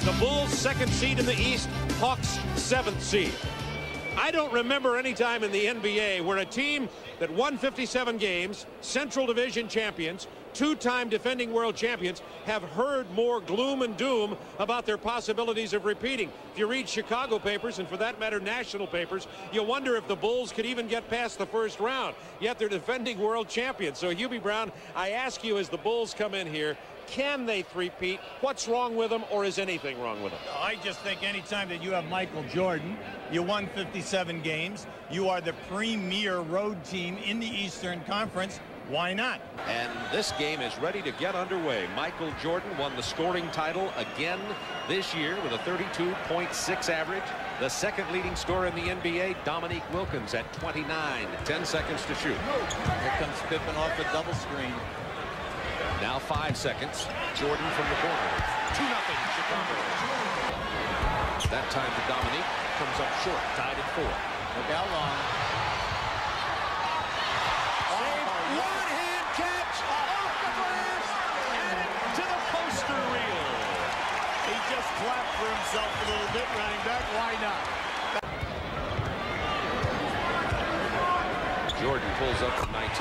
The Bulls 2nd seed in the East, Hawks 7th seed. I don't remember any time in the NBA where a team that won 57 games, Central Division champions, two-time defending world champions, have heard more gloom and doom about their possibilities of repeating. If you read Chicago papers, and for that matter national papers, you wonder if the Bulls could even get past the first round. Yet they're defending world champions. So Hubie Brown, I ask you, as the Bulls come in here, can they three-peat? What's wrong with them, or is anything wrong with them? I just think anytime that you have Michael Jordan, you won 57 games, you are the premier road team in the Eastern Conference, why not? And this game is ready to get underway. Michael Jordan won the scoring title again this year with a 32.6 average. The second leading scorer in the NBA, Dominique Wilkins, at 29. 10 seconds to shoot. Here comes Pippen off the double screen. Now 5 seconds. Jordan from the corner. 2-0 Chicago. That time to Dominique. Comes up short. Tied at 4. Look how long. One-hand catch off the glass and to the poster reel. He just clapped for himself a little bit, running back. Why not? Jordan pulls up from 19.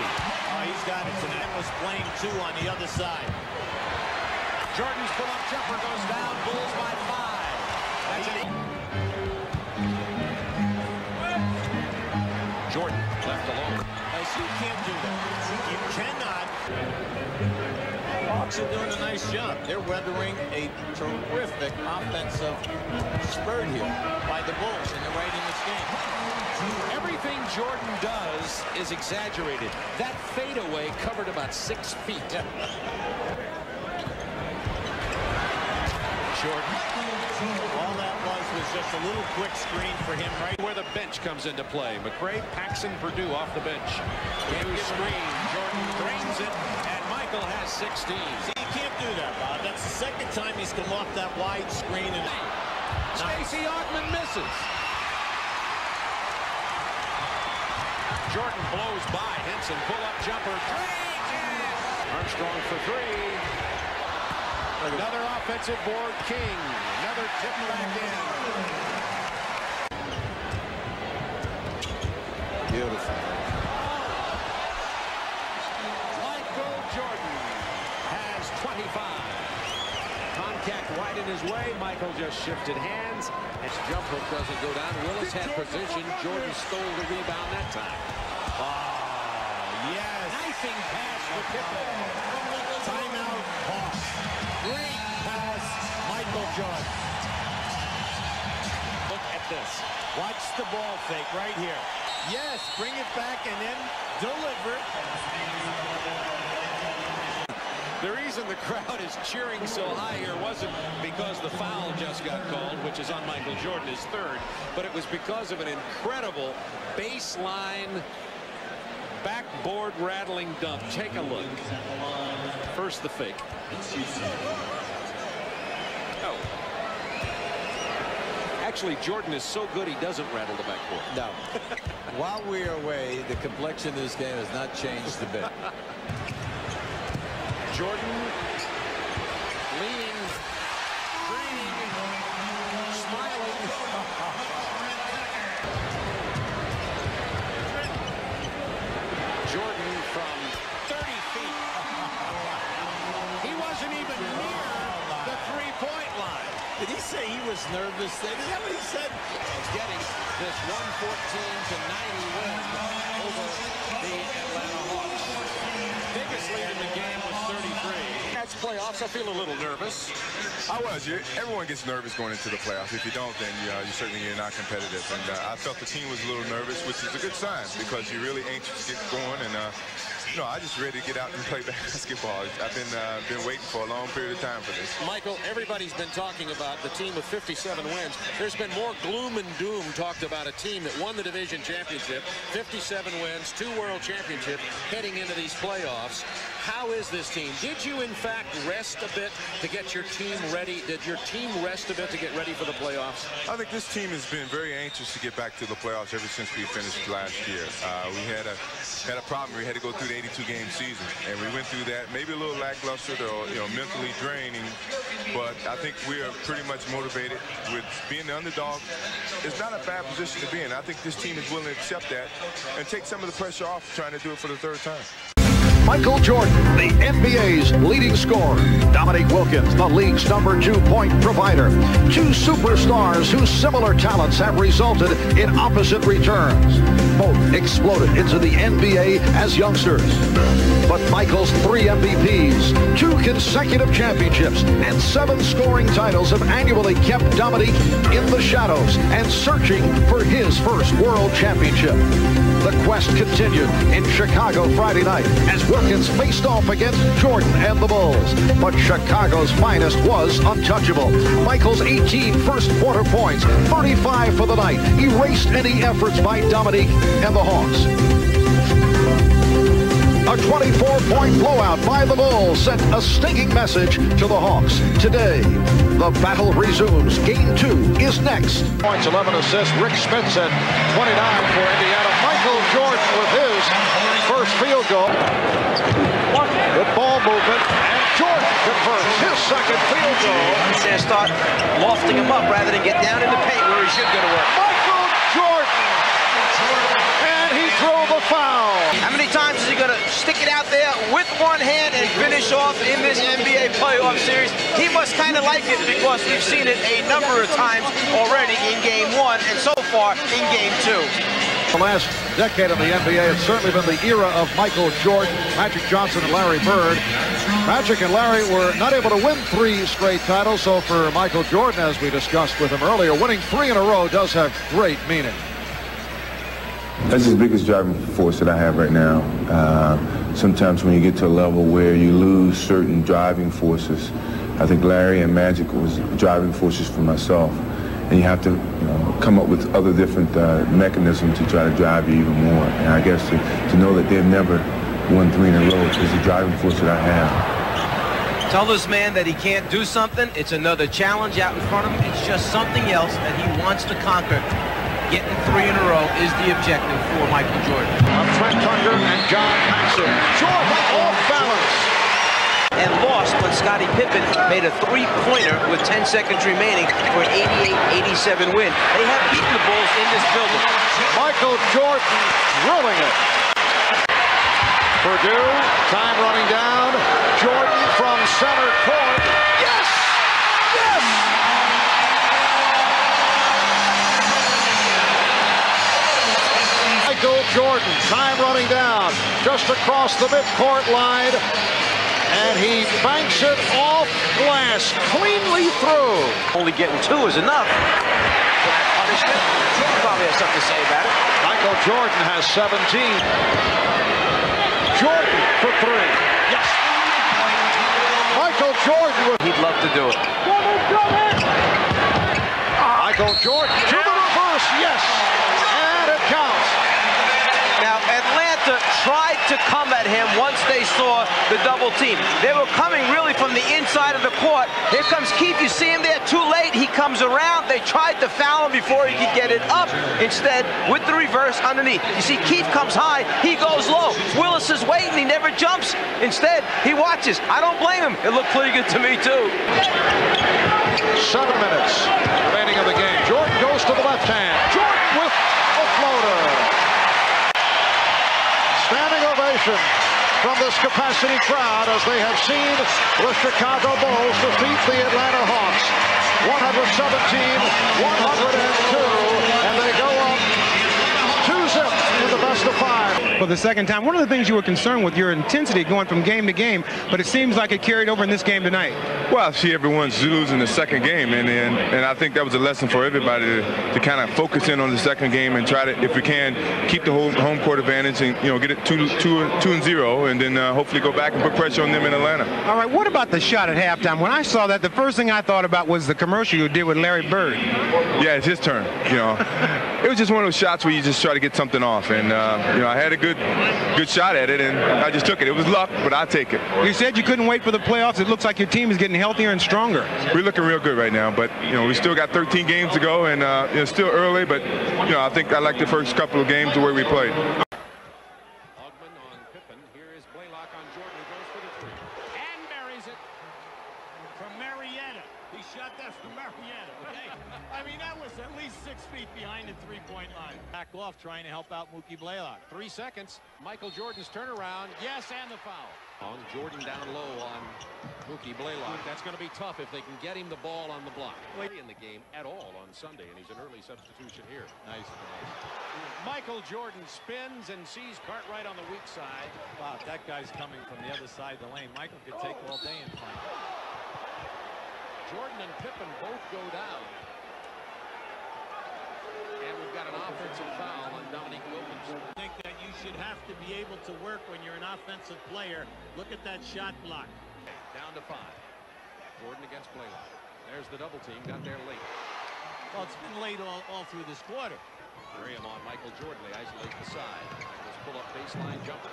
He's got it tonight. Was playing 2 on the other side. Jordan's pull-up jumper goes down. Bulls by 5. That's an 8. Jordan left alone. You can't do that. You cannot. Hawks are doing a nice job. They're weathering a terrific offensive spurt here by the Bulls, and they're right in this game. Everything Jordan does is exaggerated. That fadeaway covered about 6 feet. Jordan. All that was just a little quick screen for him right where the bench comes into play. McRae, Paxson, Purdue off the bench. New screen. Jordan drains it, and Michael has 16. See, you can't do that, Bob. That's the second time he's come off that wide screen. And Stacey Augmon misses. Jordan blows by. Henson pull-up jumper. Armstrong for 3. Another offensive board. King. Another tip back in. Beautiful. Michael Jordan has 25. Contact right in his way. Michael just shifted hands. His jump hook doesn't go down. Willis had position. Jordan stole the rebound that time. Yes. Knifing pass for Pippen. Timeout, Hawks. Great pass, Michael Jordan. Look at this. Watch the ball fake right here. Yes, bring it back and then deliver. The reason the crowd is cheering so high here wasn't because the foul just got called, which is on Michael Jordan, his 3rd, but it was because of an incredible baseline backboard rattling dunk. Take a look. First the fake. Oh. Actually, Jordan is so good he doesn't rattle the backboard. No. While we're away, the complexion of this game has not changed a bit. Jordan leaning, green, smiling. Jordan from 30 feet. He wasn't even near the three-point line. Did he say he was nervous? Is that what he said? He's getting this 114-90 win over the Atlanta Hawks. Biggest lead in the game was 33. That's playoffs. I feel a little nervous. I was. Everyone gets nervous going into the playoffs. If you don't, then you certainly you're not competitive. And I felt the team was a little nervous, which is a good sign because you're really anxious to get going. And you know, I just ready to get out and play basketball. I've been waiting for a long period of time for this. Michael, everybody's been talking about the team with 57 wins. There's been more gloom and doom talked about a team that won the division championship, 57 wins, 2 world championships, heading into these playoffs. How is this team? Did you, in fact, rest a bit to get your team ready? Did your team rest a bit to get ready for the playoffs? I think this team has been very anxious to get back to the playoffs ever since we finished last year. We had a problem. We had to go through the 82-game season, and we went through that. Maybe a little lackluster or mentally draining but I think we are pretty much motivated with being the underdog. It's not a bad position to be in. I think this team is willing to accept that and take some of the pressure off trying to do it for the third time. Michael Jordan, the NBA's leading scorer. Dominique Wilkins, the league's #2 point provider. Two superstars whose similar talents have resulted in opposite returns. Both exploded into the NBA as youngsters. But Michael's 3 MVPs, 2 consecutive championships, and 7 scoring titles have annually kept Dominique in the shadows and searching for his first world championship. The quest continued in Chicago Friday night as Wilkins faced off against Jordan and the Bulls. But Chicago's finest was untouchable. Michael's 18 first quarter points, 35 for the night, erased any efforts by Dominique and the Hawks. A 24-point blowout by the Bulls sent a stinging message to the Hawks. Today, the battle resumes. Game 2 is next. Points, 11 assists. Rick Smith at 29 for Indiana. Michael Jordan with his first field goal. Good ball movement, and Jordan converts his second field goal. And start lofting him up rather than get down in the paint where he should go to work. Michael Jordan! And he drove a foul. How many times is he going to stick it out there with one hand and finish off in this NBA playoff series? He must kind of like it because we've seen it a number of times already in Game 1 and so far in Game 2. The last decade of the NBA, it's certainly been the era of Michael Jordan, Magic Johnson, and Larry Bird. Magic and Larry were not able to win 3 straight titles, so for Michael Jordan, as we discussed with him earlier, winning 3 in a row does have great meaning. That's the biggest driving force that I have right now. Sometimes when you get to a level where you lose certain driving forces, I think Larry and Magic was driving forces for myself. And you have to, come up with other different mechanisms to try to drive you even more. And I guess to know that they've never won 3 in a row is the driving force that I have. Tell this man that he can't do something. It's another challenge out in front of him. It's just something else that he wants to conquer. Getting 3 in a row is the objective for Michael Jordan. Trent Tucker and John Paxson. Jordan off balance. And lost when Scottie Pippen made a 3-pointer with 10 seconds remaining for an 88-87 win. They have beaten the Bulls in this building. Michael Jordan drilling it. Purdue, time running down. Jordan from center court. Yes! Yes! Michael Jordan, time running down. Just across the midcourt line. And he banks it off glass, cleanly through. Only getting 2 is enough. Punishment. Probably has something to say about it. Michael Jordan has 17. Jordan for 3. Yes. Michael Jordan. He'd love to do it. Michael Jordan to the reverse. Yes. And it counts. Now, Atlanta tried to come at him once they saw the double team. They were coming really from the inside of the court. Here comes Keith. You see him there too late. He comes around. They tried to foul him before he could get it up. Instead, with the reverse underneath. You see Keith comes high. He goes low. Willis is waiting. He never jumps. Instead, he watches. I don't blame him. It looked pretty good to me, too. 7 minutes remaining of the game. Jordan goes to the left hand. Jordan with a floater. Standing ovation from this capacity crowd as they have seen the Chicago Bulls defeat the Atlanta Hawks 117-102, and they go up 2-zip in the best of 5. For the second time, one of the things you were concerned with, your intensity going from game to game, but it seems like it carried over in this game tonight. Well, see, everyone's losing the second game, and I think that was a lesson for everybody to kind of focus in on the second game and try to, if we can, keep the home court advantage and get it 2-0, and then hopefully go back and put pressure on them in Atlanta. All right, what about the shot at halftime? When I saw that, the first thing I thought about was the commercial you did with Larry Bird. Yeah, it's his turn. It was just one of those shots where you just try to get something off, and I had a good shot at it, and I just took it. It was luck, but I take it. You said you couldn't wait for the playoffs. It looks like your team is getting healthier and stronger. We're looking real good right now, but we still got 13 games to go, and it's still early, but I think I like the first couple of games the way we played. Ogman on Pippen. Here is Blaylock on Jordan, who goes for the 3 and buries it. From Marietta. at him, okay? I mean, that was at least 6 feet behind the three-point line. Back off trying to help out Mookie Blaylock. 3 seconds. Michael Jordan's turnaround. Yes, and the foul. Jordan down low on Mookie Blaylock. That's going to be tough if they can get him the ball on the block. In the game at all on Sunday, and he's an early substitution here. Nice. Michael Jordan spins and sees Cartwright on the weak side. Wow, that guy's coming from the other side of the lane. Michael could take all day in front. Jordan and Pippen both go down. And we've got an offensive foul on Dominique Wilkins. I think that you should have to be able to work when you're an offensive player. Look at that shot block. Down to 5. Jordan against Blaylock. There's the double team. Got there late. Well, it's been late all through this quarter. Graham on Michael Jordan. They isolate the side. Michael's pull-up baseline jumper.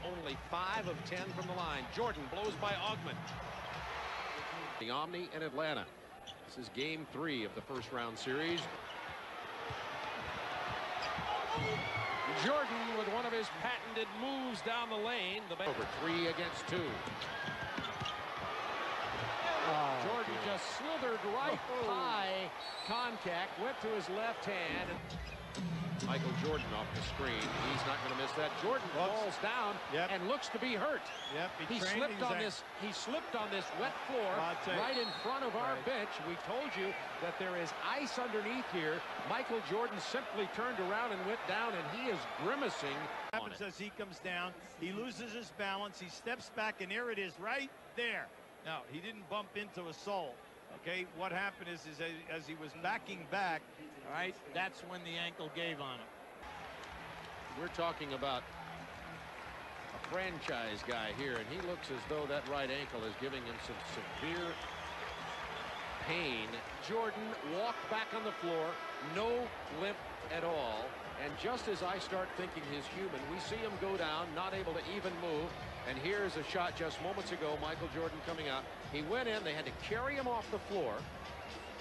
Only 5 of 10 from the line. Jordan blows by Augment. The Omni in Atlanta. This is game 3 of the first round series. Jordan with one of his patented moves down the lane. Over 3 against 2. Jordan just slithered right high contact, went to his left hand. Michael Jordan off the screen. He's not going to miss that. Jordan falls down and looks to be hurt. He slipped on this. He slipped on this wet floor right in front of our bench. We told you that there is ice underneath here. Michael Jordan simply turned around and went down, and he is grimacing. What happens as he comes down? He loses his balance. He steps back, and there it is, right there. Now, he didn't bump into a sole. Okay, what happened is as he was backing back, all right, that's when the ankle gave on him. We're talking about a franchise guy here, and he looks as though that right ankle is giving him some severe pain. Jordan walked back on the floor, no limp at all, and just as I start thinking he's human, we see him go down, not able to even move. And here's a shot just moments ago, Michael Jordan coming out. He went in, they had to carry him off the floor.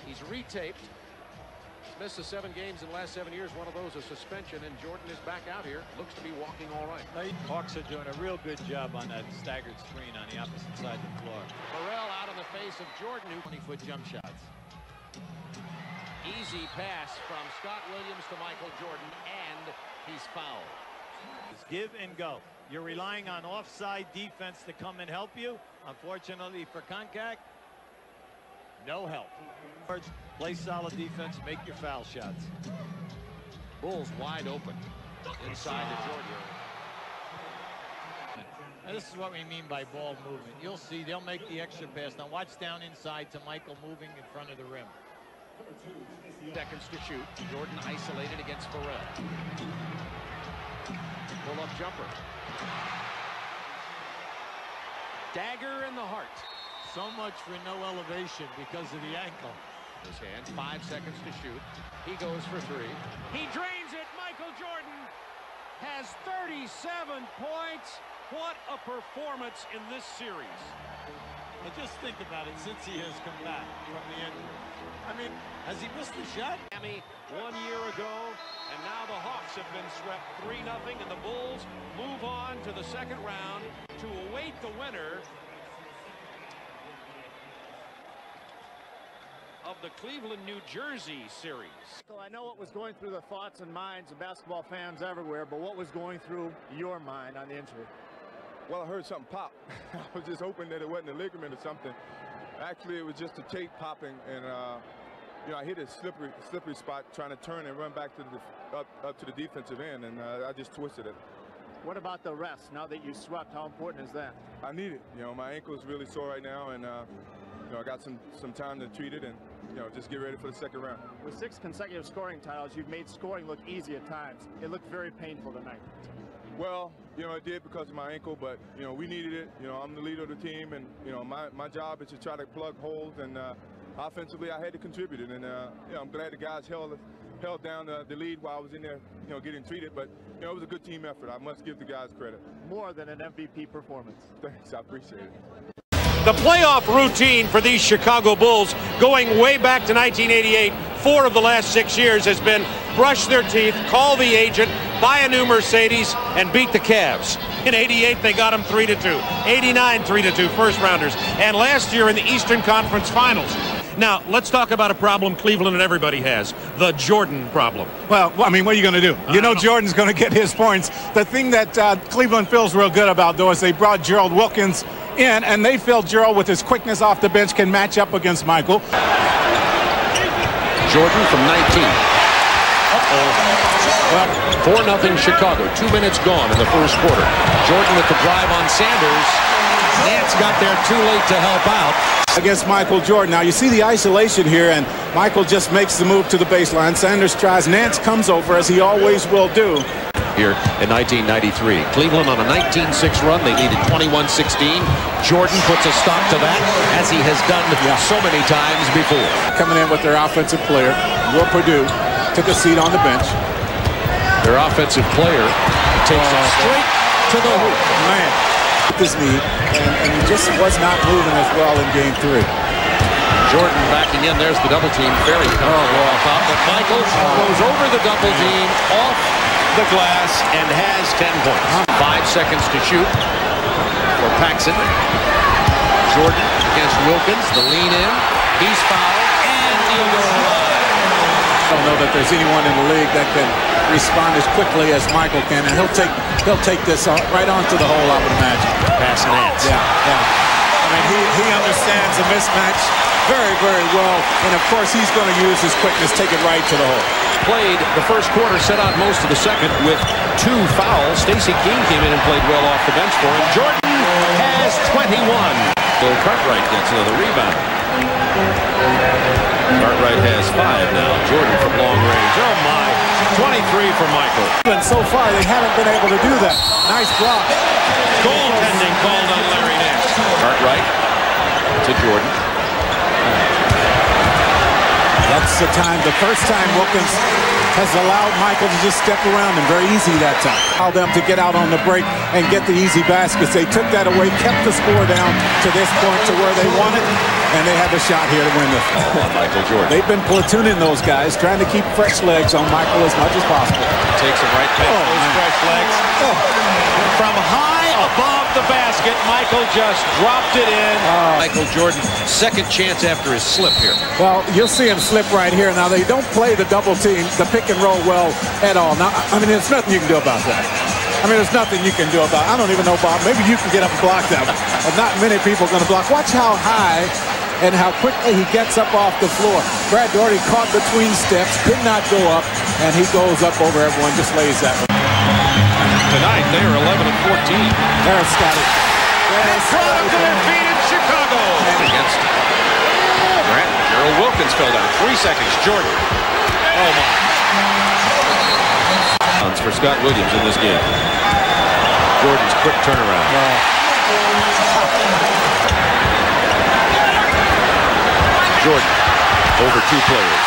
He's retaped. He's missed the 7 games in the last 7 years. One of those a suspension, and Jordan is back out here. Looks to be walking all right. Hawks are doing a real good job on that staggered screen on the opposite side of the floor. Burrell out on the face of Jordan, who 20-foot jump shots. Easy pass from Scott Williams to Michael Jordan, and he's fouled. It's give and go. You're relying on offside defense to come and help you. Unfortunately for CONCACAF, no help. Play solid defense, make your foul shots. Bulls wide open inside the Jordan. Now, this is what we mean by ball movement. You'll see they'll make the extra pass. Now watch down inside to Michael moving in front of the rim. Seconds to shoot. Jordan isolated against Burrell. Pull-up jumper. Dagger in the heart. So much for no elevation because of the ankle. His hand, 5 seconds to shoot. He goes for 3. He drains it. Michael Jordan has 37 points. What a performance in this series. And just think about it since he has come back from the injury. I mean, has he missed a shot? Miami 1 year ago, and now the Hawks have been swept 3-0, and the Bulls move on to the second round to await the winner of the Cleveland, New Jersey series. I know what was going through the thoughts and minds of basketball fans everywhere, but what was going through your mind on the injury? Well, I heard something pop. I was just hoping that it wasn't a ligament or something. Actually, it was just a tape popping, and you know, I hit a slippery spot trying to turn and run back to the up to the defensive end, and I just twisted it. What about the rest? Now that you swept, how important is that? I need it. You know, my ankle is really sore right now, and you know, I got some time to treat it, and you know, just get ready for the second round. With 6 consecutive scoring titles, you've made scoring look easy at times. It looked very painful tonight. Well, you know, it did because of my ankle, but you know, we needed it. You know, I'm the leader of the team, and you know, my job is to try to plug holes, and offensively, I had to contribute it, and you know, I'm glad the guys held down the lead while I was in there, you know, getting treated. But you know, it was a good team effort. I must give the guys credit. More than an MVP performance. Thanks, I appreciate it. The playoff routine for these Chicago Bulls, going way back to 1988, 4 of the last 6 years, has been brush their teeth, call the agent, buy a new Mercedes, and beat the Cavs. In 88, they got them 3-2. 89, 3-2 first rounders. And last year in the Eastern Conference Finals, Now, let's talk about a problem Cleveland and everybody has, the Jordan problem. Well, I mean, what are you going to do? You know Jordan's going to get his points. The thing that Cleveland feels real good about, though, is they brought Gerald Wilkins in, and they feel Gerald, with his quickness off the bench, can match up against Michael. Jordan from 19. Well, 4-0 Chicago. 2 minutes gone in the first quarter. Jordan with the drive on Sanders. Nance got there too late to help out. Against Michael Jordan. Now, you see the isolation here, and Michael just makes the move to the baseline. Sanders tries. Nance comes over, as he always will do. Here in 1993. Cleveland on a 19-6 run. They needed 21-16. Jordan puts a stop to that, as he has done so many times before. Coming in with their offensive player, Will Purdue, took a seat on the bench. Their offensive player takes it straight to the hoop. Man, with his knee, and he just was not moving as well in game 3. Jordan backing in. There's the double team. Very comfortable off top, but Michael goes over the double team, off the glass, and has 10 points. 5 seconds to shoot for Paxson. Jordan against Wilkins. The lean in. He's fouled, and he'll go line. I don't know that there's anyone in the league that can respond as quickly as Michael can, and he'll take this right onto the hole, I would imagine. Pass Nance. Yeah. I mean, he understands the mismatch very, very well, and of course he's going to use his quickness, take it right to the hole. Played the first quarter, set out most of the second with 2 fouls. Stacey King came in and played well off the bench for him. Jordan has 21. Bill Cartwright gets another rebound. Cartwright has 5 now. Jordan from long range. Oh my, 23 for Michael. And so far they haven't been able to do that. Nice block. Goaltending called on Larry Nance. Cartwright to Jordan. That's the time, the first time Wilkins has allowed Michael to just step around him. Very easy that time. Allowed them to get out on the break and get the easy baskets. They took that away, kept the score down to this point to where they wanted, and they have a shot here to win this. Michael Jordan. They've been platooning those guys, trying to keep fresh legs on Michael as much as possible. Takes him right past those fresh legs. From high above the basket, Michael just dropped it in. Michael Jordan, second chance after his slip here. Well, you'll see him slip right here. Now, they don't play the double team, the pick and roll well at all. Now, I mean, there's nothing you can do about that. I mean, there's nothing you can do about it. I don't even know, Bob. Maybe you can get up and block that. But not many people are going to block. Watch how high and how quickly he gets up off the floor. Brad Daugherty caught between steps, could not go up, and he goes up over everyone, just lays that one. Tonight, they are 11-14. There's Scotty. Product of their feet in Chicago. Against Grant. Gerald Wilkins fell down. 3 seconds. Jordan. Oh, my. For Scott Williams in this game. Jordan's quick turnaround. Jordan over 2 players.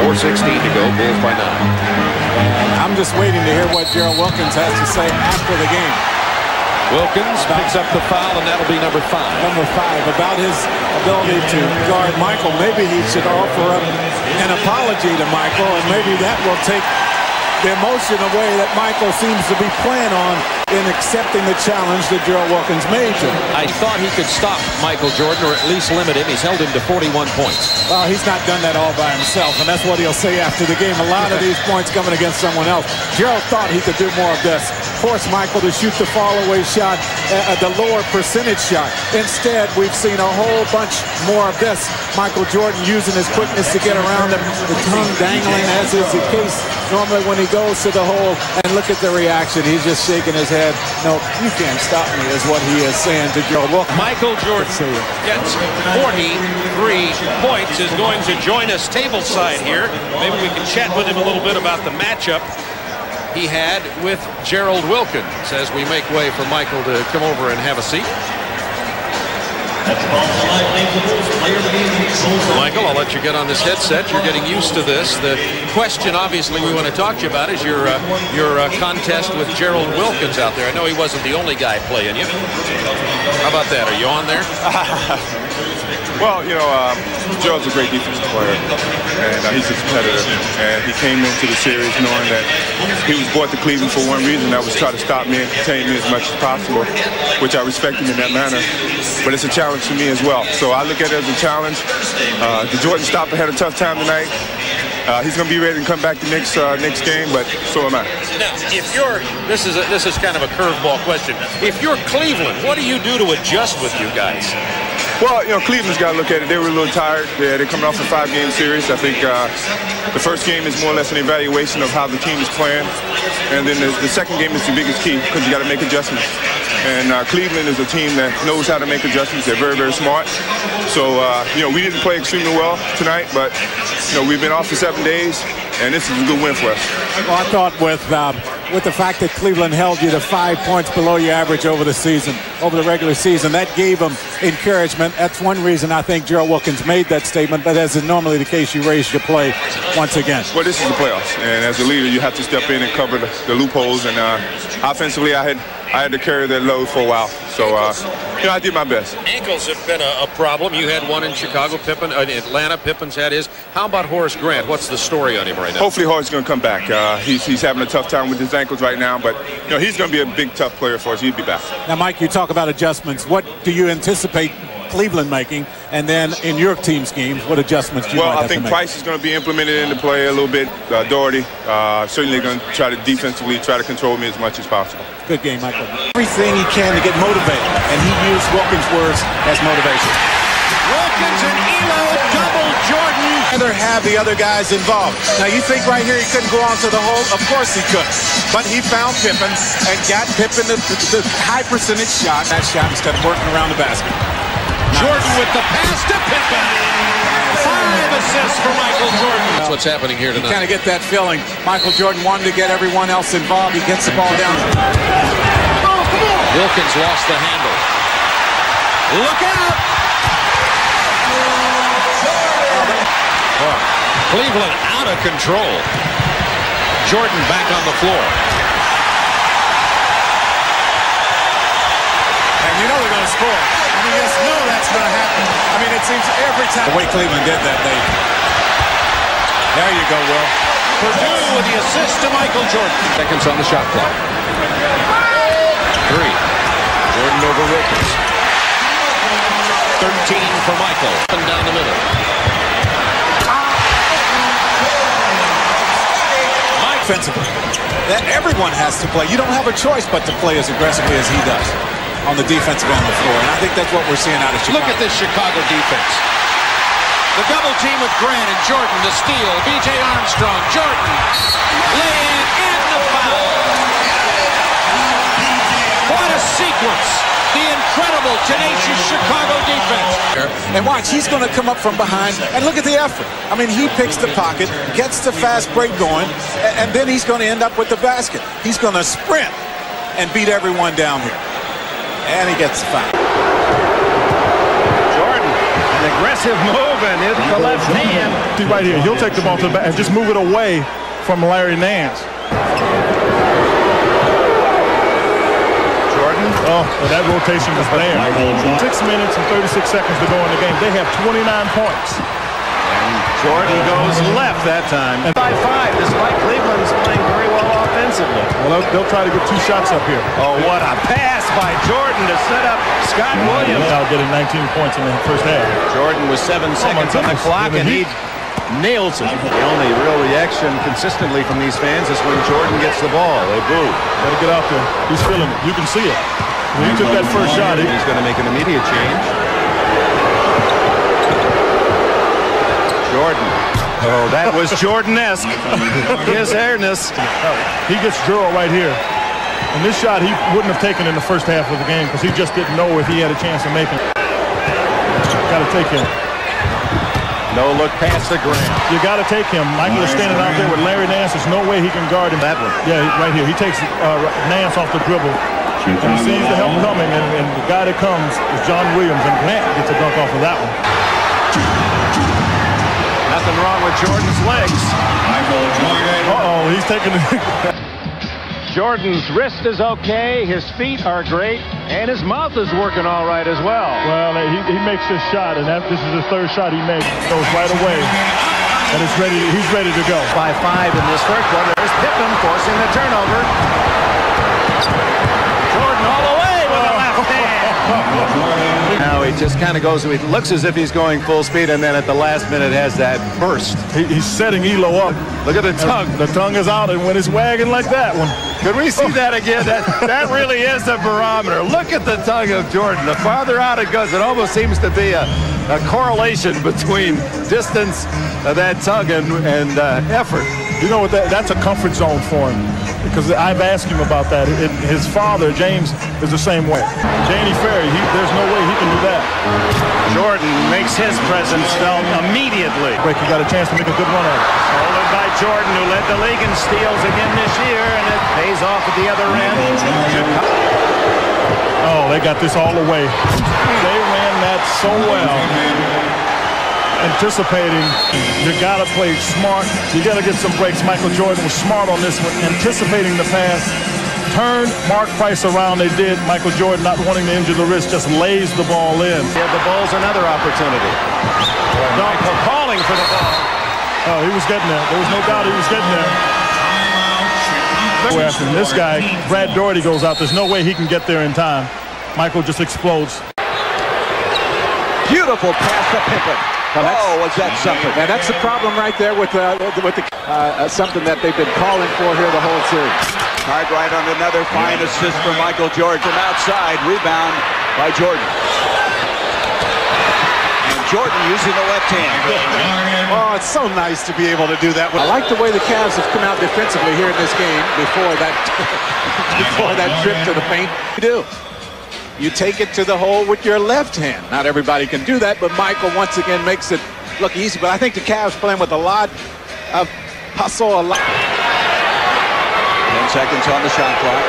4:16 to go. Bulls by 9. I'm just waiting to hear what Gerald Wilkins has to say after the game. Wilkins picks up the foul, and that'll be number 5. Number 5, about his ability to guard Michael. Maybe he should offer up an apology to Michael, and maybe that will take the emotion away that Michael seems to be playing on in accepting the challenge that Gerald Wilkins made to him. I thought he could stop Michael Jordan, or at least limit him. He's held him to 41 points. Well, he's not done that all by himself, and that's what he'll say after the game. A lot of these points coming against someone else. Gerald thought he could do more of this. Force Michael to shoot the fall-away shot, the lower percentage shot. Instead, we've seen a whole bunch more of this. Michael Jordan using his quickness to get around him, the tongue dangling, as is the case normally when he goes to the hole. And look at the reaction. He's just shaking his head. No, you can't stop me, is what he is saying to Gerald. Michael Jordan gets 43 points, is going to join us tableside here. Maybe we can chat with him a little bit about the matchup he had with Gerald Wilkins as we make way for Michael to come over and have a seat. Michael, I'll let you get on this headset. You're getting used to this. The question, obviously, we want to talk to you about is your contest with Gerald Wilkins out there. I know he wasn't the only guy playing you. How about that? Are you on there? Well, you know, Joe's a great defensive player, and he's a competitor. And he came into the series knowing that he was brought to Cleveland for one reason, that was try to stop me and contain me as much as possible, which I respect him in that manner. But it's a challenge to me as well. So I look at it as a challenge. The Jordan stopper had a tough time tonight. He's going to be ready to come back the next game, but so am I. Now, if you're, this is kind of a curveball question. If you're Cleveland, what do you do to adjust with you guys? Well, you know, Cleveland's got to look at it. They were a little tired. They're coming off a 5-game series. I think the first game is more or less an evaluation of how the team is playing. And then the second game is the biggest key because you got to make adjustments. And Cleveland is a team that knows how to make adjustments. They're very, very smart. So, you know, we didn't play extremely well tonight, but, you know, we've been off for 7 days, and this is a good win for us. Well, I thought with the fact that Cleveland held you to 5 points below your average over the season, over the regular season, that gave them encouragement. That's one reason I think Gerald Wilkins made that statement, but as is normally the case, you raised your play once again. Well, this is the playoffs, and as a leader, you have to step in and cover the loopholes, and offensively, I had to carry that load for a while. So, you know, I did my best. Ankles have been a problem. You had one in Chicago, Pippen, Atlanta. Pippen's had his. How about Horace Grant? What's the story on him right now? Hopefully Horace is going to come back. He's having a tough time with his ankles right now, but, you know, he's going to be a big, tough player for us. He'll be back. Now, Mike, you talk about adjustments. What do you anticipate Cleveland making, and then in your team schemes, what adjustments do you might have to make? Well, I think Price is going to be implemented into play a little bit. Doherty certainly going to try to defensively try to control me as much as possible. Good game, Michael. Everything he can to get motivated, and he used Wilkins' words as motivation. Wilkins and Elo double Jordan. Rather have the other guys involved. Now you think right here he couldn't go on to the hole? Of course he could. But he found Pippen and got Pippen the high percentage shot. That shot instead of working around the basket. Jordan with the pass to Pippen. 5 assists for Michael Jordan. That's what's happening here tonight. You kind of get that feeling. Michael Jordan wanted to get everyone else involved. He gets the ball down. Wilkins lost the handle. Look out. Cleveland out of control. Jordan back on the floor. And you know they're going to score. I mean, you just know that's going to happen. I mean, it seems every time. The way Cleveland did that, there you go, Will. Purdue with the assist to Michael Jordan. Seconds on the shot clock. 3. Jordan over Wilkins. 13 for Michael. And down the middle. Defensively, that everyone has to play. You don't have a choice but to play as aggressively as he does on the defensive end of the floor. And I think that's what we're seeing out of Chicago. Look at this Chicago defense. The double team with Grant and Jordan. The steal. B.J. Armstrong. Jordan. Lay-in and the foul. What a sequence. The incredible, tenacious Chicago defense. And watch, he's going to come up from behind, and look at the effort. I mean, he picks the pocket, gets the fast break going, and then he's going to end up with the basket. He's going to sprint and beat everyone down here. And he gets the foul. Jordan, an aggressive move, and it's the left hand. See right here, he'll take the ball to the back and just move it away from Larry Nance. Oh, well, that rotation was there. 6 minutes and 36 seconds to go in the game. They have 29 points. And Jordan goes left that time. 5-5, despite Cleveland's playing very well offensively. Well, they'll try to get 2 shots up here. Oh, what a pass by Jordan to set up Scott Williams. Now getting 19 points in the first half. Jordan with 7 seconds on the clock, and he nails it. The only real reaction consistently from these fans is when Jordan gets the ball. They boo. Got to get out there. He's feeling it. You can see it. When he took that first shot, he's going to make an immediate change. Jordan. Oh, that was Jordan-esque. His airness. He gets drilled right here. And this shot he wouldn't have taken in the first half of the game because he just didn't know if he had a chance of making it. Got to take him. No look past the Grant. You got to take him. Michael is standing out there with Larry Nance. There's no way he can guard him. That one. Yeah, right here. He takes Nance off the dribble. And he sees the help coming, and the guy that comes is John Williams, and Grant gets a dunk off of that one. Nothing wrong with Jordan's legs. Uh-oh, he's taking it. Jordan's wrist is okay. His feet are great. And his mouth is working all right as well. Well, he makes his shot, and this is his third shot he makes. Goes right away, and he's ready to go. 5-5 in this first one. There's Pippen forcing the turnover. Jordan all the way with the left hand. Now he just kind of goes, it looks as if he's going full speed, and then at the last minute has that burst. He's setting Elo up. Look at the tongue. The tongue is out, and when it's wagging like that one. Could we see that again? That really is a barometer. Look at the tongue of Jordan. The farther out it goes, it almost seems to be a correlation between distance of that tongue and effort. You know what? That's a comfort zone for him, because I've asked him about that. His father, James, is the same way. Janie Ferry, there's no way he can do that. Jordan makes his presence felt immediately. He got a chance to make a good run at it. Stolen by Jordan, who led the league in steals again this year, and it pays off at the other end. Oh, they got this all the way. They ran that so well. Anticipating, you gotta play smart. You gotta get some breaks. Michael Jordan was smart on this one, anticipating the pass. Turned Mark Price around. They did. Michael Jordan, not wanting to injure the wrist, just lays the ball in. Give the Bulls another opportunity. Michael calling for the ball. Oh, he was getting there. There was no doubt he was getting there. After this guy, Brad Doherty, goes out. There's no way he can get there in time. Michael just explodes. Beautiful pass to Pippen. Oh, was that something? And that's the problem right there with something that they've been calling for here the whole series. Cartwright on another fine assist for Michael Jordan from outside. Rebound by Jordan. And Jordan using the left hand. Oh, it's so nice to be able to do that. I like the way the Cavs have come out defensively here in this game before that trip to the paint. You do. You take it to the hole with your left hand. Not everybody can do that, but Michael once again makes it look easy. But I think the Cavs playing with a lot of hustle. 10 seconds on the shot clock.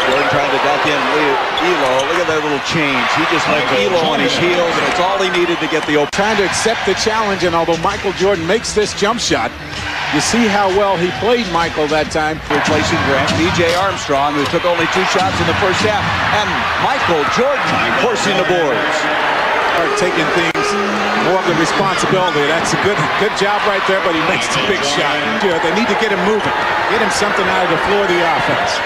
Jordan trying to duck in Elo. Look at that little change. He just left Elo on his heels, and it's all he needed to get the open. Trying to accept the challenge, and although Michael Jordan makes this jump shot, you see how well he played Michael that time. Replacing Grant, B.J. Armstrong, who took only 2 shots in the first half, and Michael Jordan forcing the boards. Taking things more of the responsibility. That's a good job right there, but he makes the big shot. They need to get him moving, get him something out of the floor of the offense.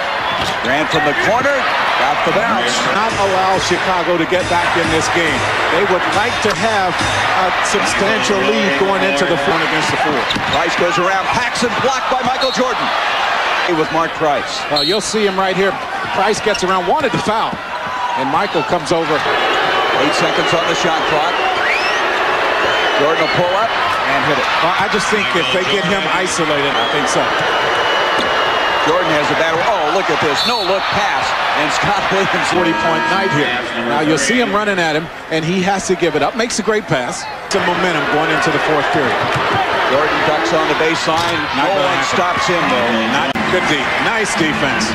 Ran from the corner, got the bounce. Not allow Chicago to get back in this game. They would like to have a substantial lead going into the front against the four. Price goes around, Paxson blocked by Michael Jordan. With Mark Price. Well, you'll see him right here. Price gets around, wanted to foul, and Michael comes over. 8 seconds on the shot clock. Jordan will pull up and hit it. Well, I just think if they get him isolated, I think so. Jordan has a battle. Oh, look at this. No-look pass. And Scott Williams, 40-point night here. Now, you'll see him running at him, and he has to give it up. Makes a great pass. Some momentum going into the fourth period. Jordan ducks on the baseline. No one stops him, though. Not good deep. Nice defense.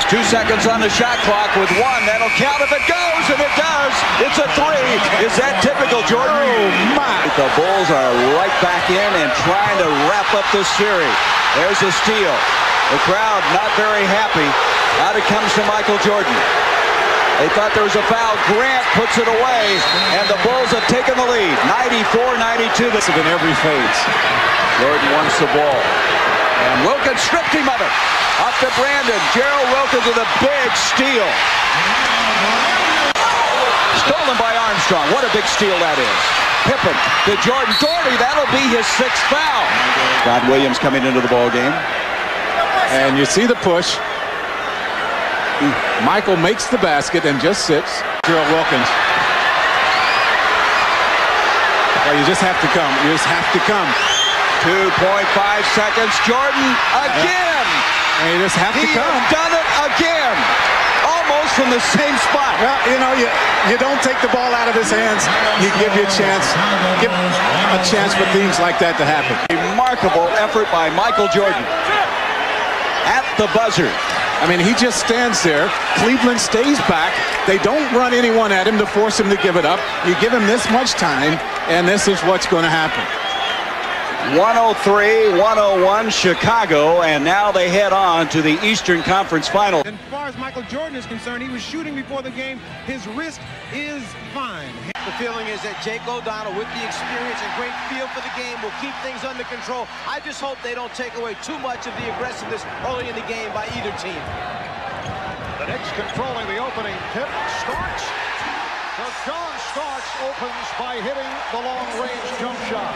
2 seconds on the shot clock with 1. That'll count if it goes, and it does. It's a 3. Is that typical, Jordan? Oh, my. The Bulls are right back in and trying to wrap up this series. There's a steal. The crowd not very happy. Out it comes to Michael Jordan. They thought there was a foul. Grant puts it away, and the Bulls have taken the lead. 94-92. This is in every phase. Jordan wants the ball. And Wilkins stripped him of it. Up to Brandon. Gerald Wilkins with a big steal. Stolen by Armstrong. What a big steal that is. Pippen to Jordan. Doherty, that'll be his 6th foul. Rod Williams coming into the ball game. And you see the push. Michael makes the basket and just sits. Gerald Wilkins. Well, you just have to come. You just have to come. 2.5 seconds. Jordan again. And you just have to come. He done it again. Almost from the same spot. Well, you know, you don't take the ball out of his hands. You give you a chance. Give a chance for things like that to happen. Remarkable effort by Michael Jordan. At the buzzer. I mean, he just stands there. Cleveland stays back. They don't run anyone at him to force him to give it up. You give him this much time, and this is what's going to happen. 103-101 Chicago, and now they head on to the Eastern Conference Final. As far as Michael Jordan is concerned, he was shooting before the game. His wrist is fine. The feeling is that Jake O'Donnell, with the experience and great feel for the game, will keep things under control. I just hope they don't take away too much of the aggressiveness early in the game by either team. The Knicks controlling the opening tip. Starks. So John Starks opens by hitting the long-range jump shot.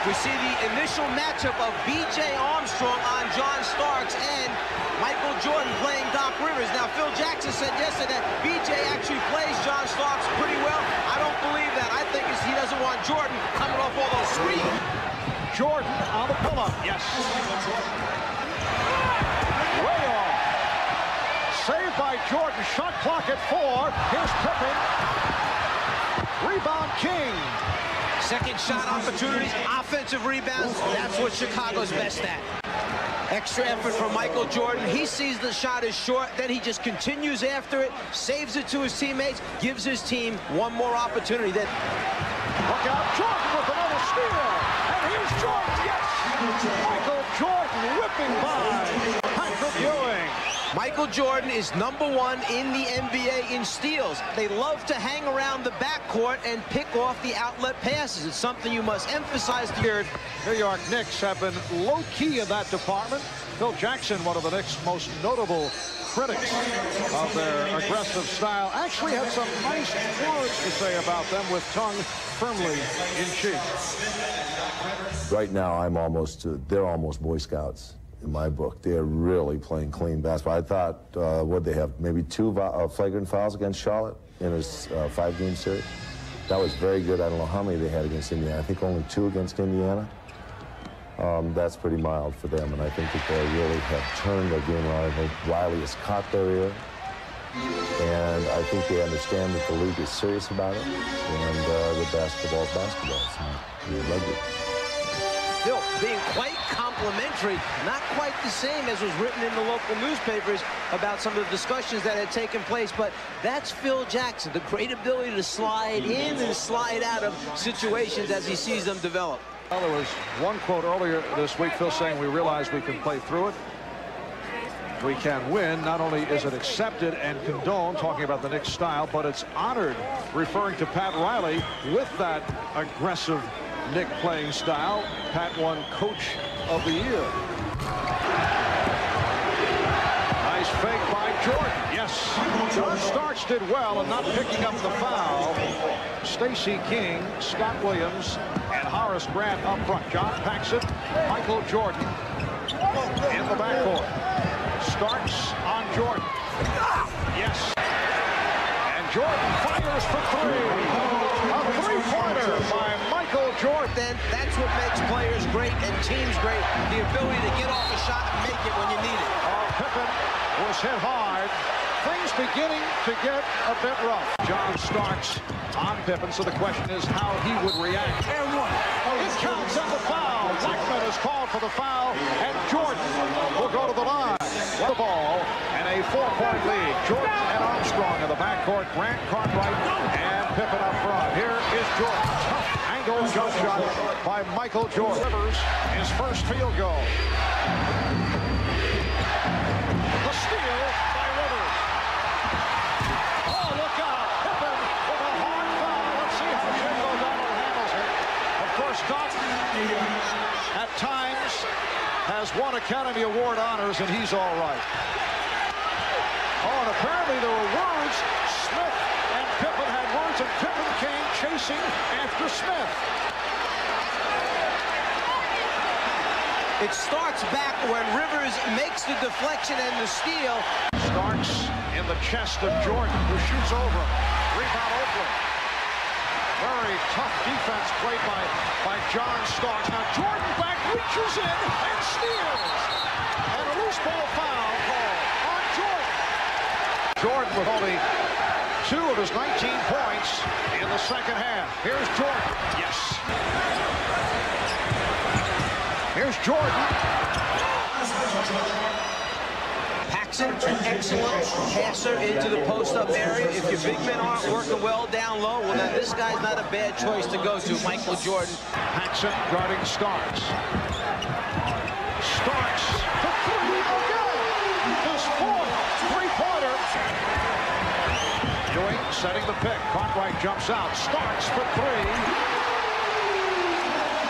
We see the initial matchup of B.J. Armstrong on John Starks and Michael Jordan playing Doc Rivers. Now, Phil Jackson said yesterday that B.J. actually plays John Starks pretty well. I don't believe that. I think he doesn't want Jordan coming off all those screens. Jordan on the pull-up. Yes. Way off. Saved by Jordan. Shot clock at 4. Here's Pippen. Rebound King. Second shot opportunities, offensive rebounds. That's what Chicago's best at. Extra effort from Michael Jordan. He sees the shot is short, then he just continues after it, saves it to his teammates, gives his team one more opportunity. Then look out, Jordan with another steal. And here's Jordan, yes! Michael Jordan whipping by Patrick Ewing. Michael Jordan is #1 in the NBA in steals. They love to hang around the backcourt and pick off the outlet passes. It's something you must emphasize here. New York Knicks have been low-key in that department. Phil Jackson, one of the Knicks' most notable critics of their aggressive style, actually had some nice words to say about them with tongue firmly in cheek. Right now, they're almost Boy Scouts. In my book, they're really playing clean basketball. I thought, what they have, maybe 2 flagrant fouls against Charlotte in his 5-game series. That was very good. I don't know how many they had against Indiana. I think only 2 against Indiana. That's pretty mild for them, and I think that they really have turned their game around. I think Riley has caught their ear, and I think they understand that the league is serious about it, and the basketball is basketball. It's not rugby. Phil being quite complimentary, not quite the same as was written in the local newspapers about some of the discussions that had taken place, but that's Phil Jackson, the great ability to slide in and slide out of situations as he sees them develop. Well, there was one quote earlier this week, Phil, saying we realize we can play through it. We can win. Not only is it accepted and condoned, talking about the Knicks style, but it's honored, referring to Pat Riley with that aggressive Knick playing style. Pat won Coach of the Year. Nice fake by Jordan. Yes. John Starks did well in not picking up the foul. Stacey King, Scott Williams, and Horace Grant up front. John packs it. Michael Jordan in the backcourt. Starks on Jordan. Yes. And Jordan fires for 3. A 3-pointer by Michael Jordan. Then that's what makes players great and teams great, the ability to get off a shot and make it when you need it. Pippen was hit hard. Things beginning to get a bit rough. John Starks on Pippen, so the question is how he would react. And one. It counts on the foul. Blackman is called for the foul, and Jordan will go to the line. The ball and a 4-point lead. Jordan and Armstrong in the backcourt. Grant, Cartwright, and Pippen up front. Here is Jordan. Tough angle jump shot by Michael Jordan. Rivers, his first field goal. The steal by Rivers. Oh, look out. Pippen with a hard foul. Let's see how Jake O'Donnell handles it. Of course, Doc at times has won Academy Award honors, and he's all right. Oh, and apparently there were words. Smith and Pippen had words, and Pippen came chasing after Smith. It starts back when Rivers makes the deflection and the steal. Starks in the chest of Jordan, who shoots over him. Rebound Oakland. Very tough defense played by John Starks. Now Jordan back reaches in and steals. And a loose ball foul call on Jordan. Jordan with only 2 of his 19 points in the second half. Here's Jordan. Yes. Here's Jordan. Paxson, an excellent passer into the post-up area. If your big men aren't working well down low, well, then this guy's not a bad choice to go to, Michael Jordan. Paxson guarding Starks. Starks for three again. His fourth three-pointer. Ewing setting the pick. Cartwright jumps out. Starks for three.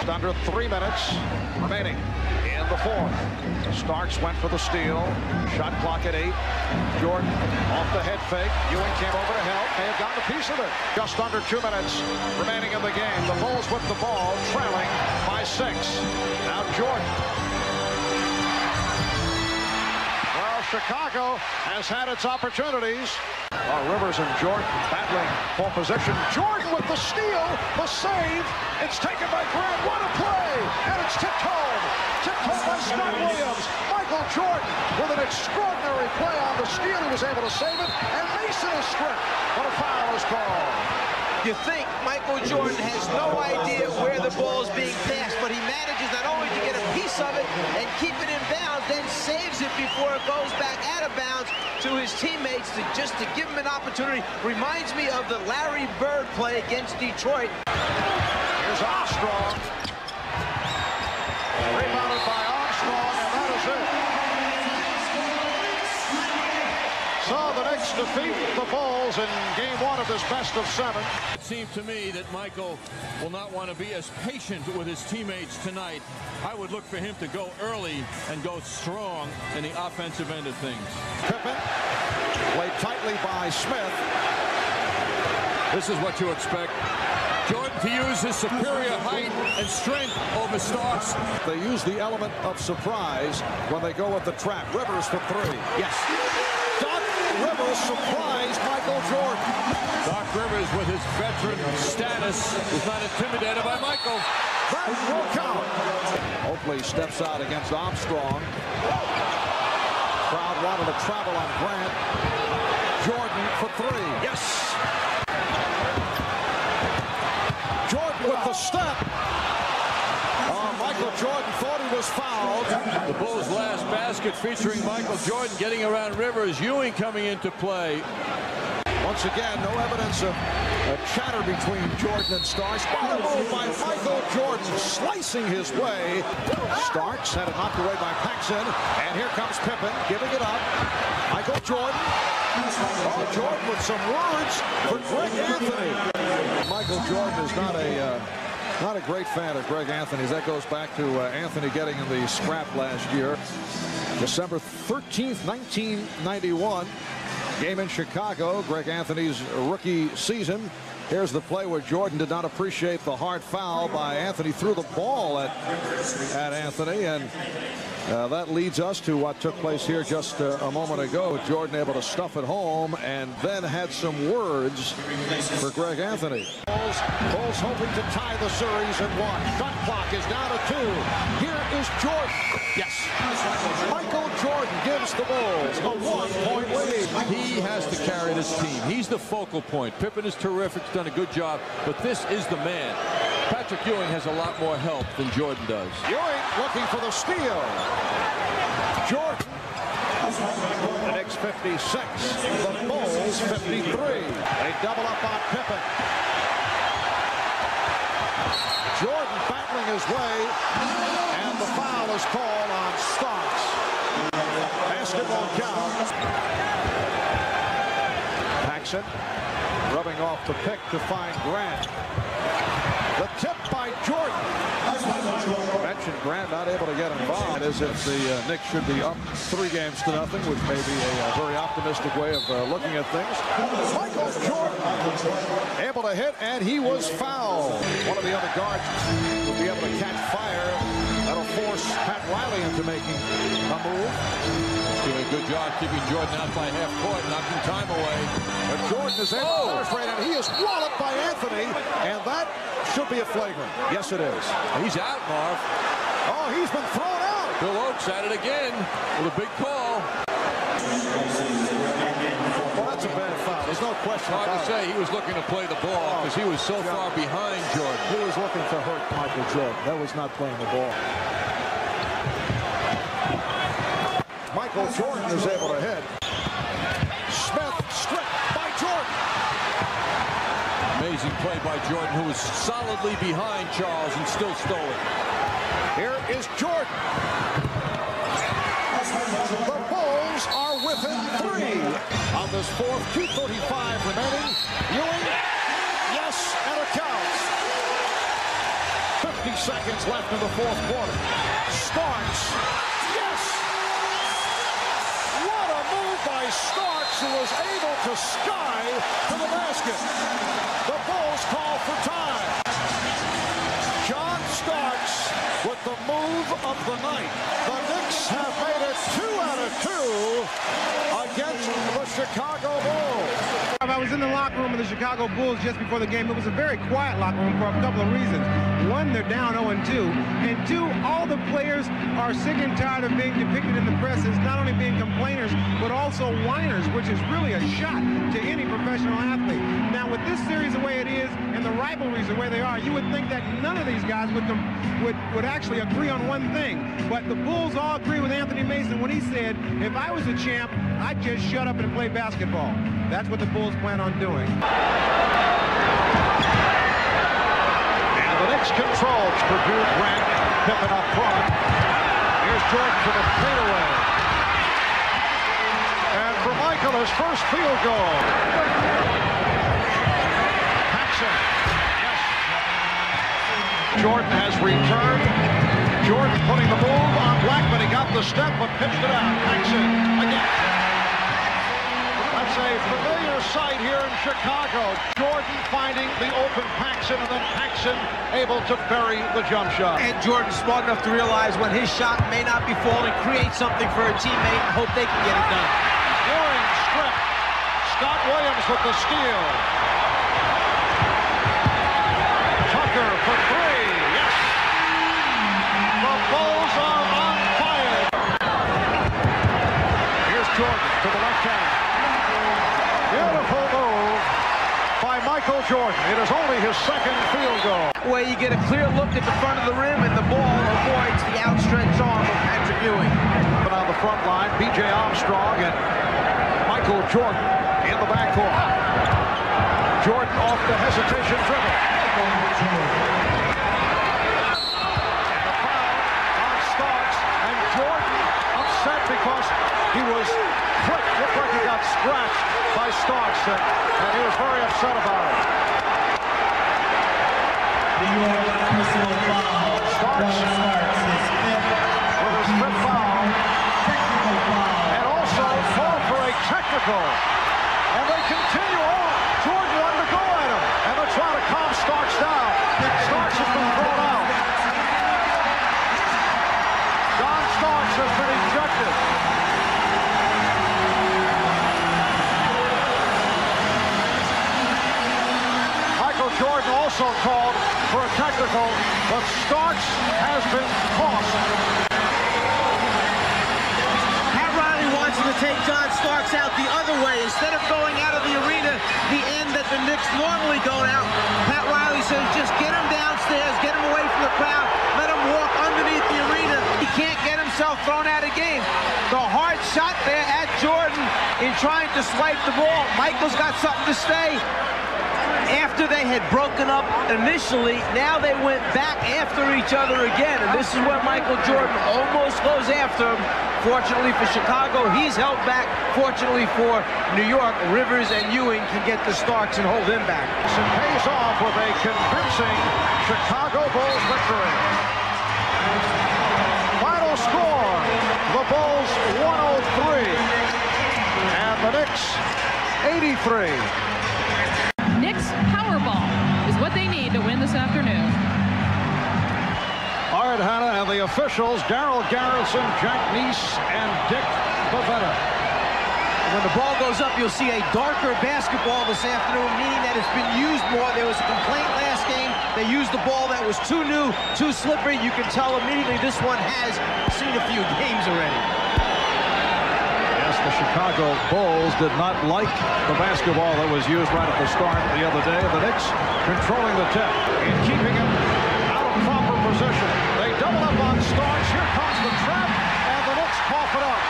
Under 3 minutes remaining in the fourth. Starks went for the steal. Shot clock at 8. Jordan off the head fake. Ewing came over to help. May have gotten a piece of it. Just under 2 minutes remaining in the game. The Bulls with the ball, trailing by 6. Now Jordan. Well, Chicago has had its opportunities. Rivers and Jordan battling for position. Jordan with the steal, the save. It's taken by Grant. What a play! And it's tipped home. Tipped home by Scott Williams. Michael Jordan with an extraordinary play on the steal. He was able to save it. And Mason is stripped. But a foul is called. You think Michael Jordan has no idea where the ball is being passed, but he manages not only to get a piece of it and keep it in bounds, then saves it before it goes back out of bounds to his teammates just to give him an opportunity. Reminds me of the Larry Bird play against Detroit. Here's Armstrong. Rebounded by Armstrong, and that is it. So the Knicks defeat the Bulls in game 1 of this best of 7. It seemed to me that Michael will not want to be as patient with his teammates tonight. I would look for him to go early and go strong in the offensive end of things. Pippen played tightly by Smith. This is what you expect. Jordan to use his superior height and strength over Starks. They use the element of surprise when they go with the trap. Rivers for 3. Yes. Doc Rivers surprised Michael Jordan. Doc Rivers, with his veteran status, is not intimidated by Michael. That will count. Oakley steps out against Armstrong. Crowd wanted to travel on Grant. Jordan for 3. Yes. Jordan with the step. Michael Jordan thought he was fouled. The Bulls' last basket featuring Michael Jordan getting around Rivers. Ewing coming into play. Once again, no evidence of a chatter between Jordan and Starks. What a move by Michael Jordan, slicing his way. Starks had it knocked away by Paxson. And here comes Pippen, giving it up. Michael Jordan. Oh, Jordan with some words for Greg Anthony. Michael Jordan is not a great fan of Greg Anthony. That goes back to Anthony getting in the scrap last year. December 13th, 1991. Game in Chicago, Greg Anthony's rookie season. Here's the play where Jordan did not appreciate the hard foul by Anthony. Threw the ball at Anthony, and that leads us to what took place here just a moment ago. Jordan able to stuff it home and then had some words for Greg Anthony. Bulls hoping to tie the series at 1. Shot clock is down to 2. Here is Jordan. Yes. Michael Jordan gives the Bulls a 1-point lead. He has to carry this team. He's the focal point. Pippen is terrific. He's done a good job. But this is the man. Patrick Ewing has a lot more help than Jordan does. Ewing looking for the steal. Jordan. The Knicks 56. The Bulls 53. They double up on Pippen. Jordan battling his way, and the foul is called on Starks. Basket won't count. Paxson rubbing off the pick to find Grant. The tip by Jordan. Mentioned Grant not able to get involved, as if the Knicks should be up 3 games to nothing, which may be a very optimistic way of looking at things. Michael Jordan able to hit, and he was fouled. One of the other guards will be able to catch fire. That'll force Pat Riley into making a move. He's doing a good job keeping Jordan out by half court, knocking time away. But Jordan is able to penetrate, and he is walloped by Anthony, and that should be a flagrant. Yes, it is. He's out, Marv. Oh, he's been thrown out. Bill Oakes at it again with a big call. Well, that's a bad foul. There's no question about it. Hard to say. He was looking to play the ball because he was so far behind Jordan. He was looking to hurt Michael Jordan. That was not playing the ball. Michael Jordan is able to hit. Smith stripped by Jordan. Amazing play by Jordan, who was solidly behind Charles and still stole it. Here is Jordan. The Bulls are within 3 on this fourth, 2:35 remaining. Ewing, yes, and it counts. 50 seconds left in the fourth quarter. Starks, yes! What a move by Starks, who was able to sky to the basket. The Bulls call for time. John Starks with the move of the night. The Knicks have made it 2 out of 2 against the Chicago Bulls. I was in the locker room of the Chicago Bulls just before the game. It was a very quiet locker room for a couple of reasons. One, they're down 0-2. And two, all the players are sick and tired of being depicted in the press as not only being complainers, but also whiners, which is really a shot to any professional athlete. Now, with this series the way it is and the rivalries the way they are, you would think that none of these guys would actually agree on one thing. But the Bulls all agree with Anthony Mason when he said, if I was a champ, I'd just shut up and play basketball. That's what the Bulls plan on doing. And the Knicks control. Purdue, Grant, Pippen up front. Here's Jordan for the fadeaway. And for Michael, his first field goal. Paxson. Yes. Jordan has returned. Jordan putting the move on Blackman. He got the step, but pitched it out. Paxson again. That's a familiar sight here in Chicago. Jordan finding the open Paxson, and then Paxson able to bury the jump shot. And Jordan's smart enough to realize when his shot may not be falling, create something for a teammate and hope they can get it done. Ewing strip. Scott Williams with the steal. Tucker for 3. Yes. The Bulls are on fire. Here's Jordan to the left hand. Beautiful move by Michael Jordan. It is only his second field goal. Where you get a clear look at the front of the rim and the ball avoids the outstretched arm of Patrick Ewing. But on the front line, B.J. Armstrong and Michael Jordan in the backcourt. Jordan off the hesitation dribble. And the foul on Starks, and Jordan upset because he was quick. Looked like he got scratched by Starks, and he was very upset about it. Starks with his fifth foul, and also called for a technical, and they continue on. Jordan wanted to go at him, and they're trying to calm Starks down. Starks has been thrown out. John Starks has been ejected. Jordan also called for a technical, but Starks has been tossed. Pat Riley wants to take John Starks out the other way. Instead of going out of the arena, the end that the Knicks normally go out, Pat Riley says just get him downstairs, get him away from the crowd, let him walk underneath the arena. He can't get himself thrown out of game. The hard shot there at Jordan in trying to swipe the ball. Michael's got something to say. After they had broken up initially, now they went back after each other again. And this is where Michael Jordan almost goes after him. Fortunately for Chicago, he's held back. Fortunately for New York, Rivers and Ewing can get the Starks and hold him back. It pays off with a convincing Chicago Bulls victory. Final score, the Bulls 103 and the Knicks 83. Knicks Powerball is what they need to win this afternoon. All right, Hannah, and the officials, Darryl Garrison, Jack Neese, and Dick Bavetta. When the ball goes up, you'll see a darker basketball this afternoon, meaning that it's been used more. There was a complaint last game. They used the ball that was too new, too slippery. You can tell immediately this one has seen a few games already. The Chicago Bulls did not like the basketball that was used right at the start the other day. The Knicks controlling the tip and keeping him out of proper position. They double up on Starks. Here comes the trap, and the Knicks cough it up.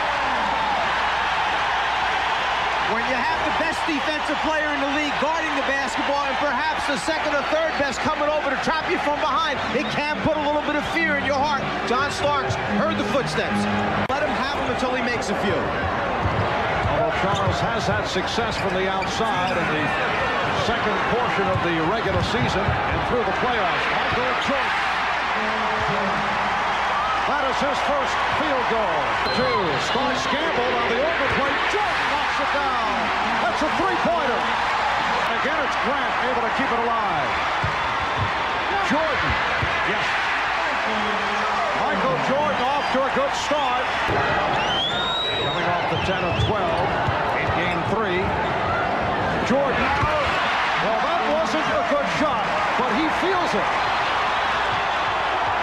When you have the best defensive player in the league guarding the basketball and perhaps the second or third best coming over to trap you from behind, it can put a little bit of fear in your heart. John Starks heard the footsteps. Let him have them until he makes a few. Although Charles has had success from the outside in the second portion of the regular season and through the playoffs. Michael Jordan. That is his first field goal. Two. Starks gambled on the overplay. Jordan knocks it down. That's a three-pointer. Again, it's Grant able to keep it alive. Jordan. Yes. Michael Jordan off to a good start. Coming off the 10 of 12 in game 3. Jordan. Well, that wasn't a good shot, but he feels it.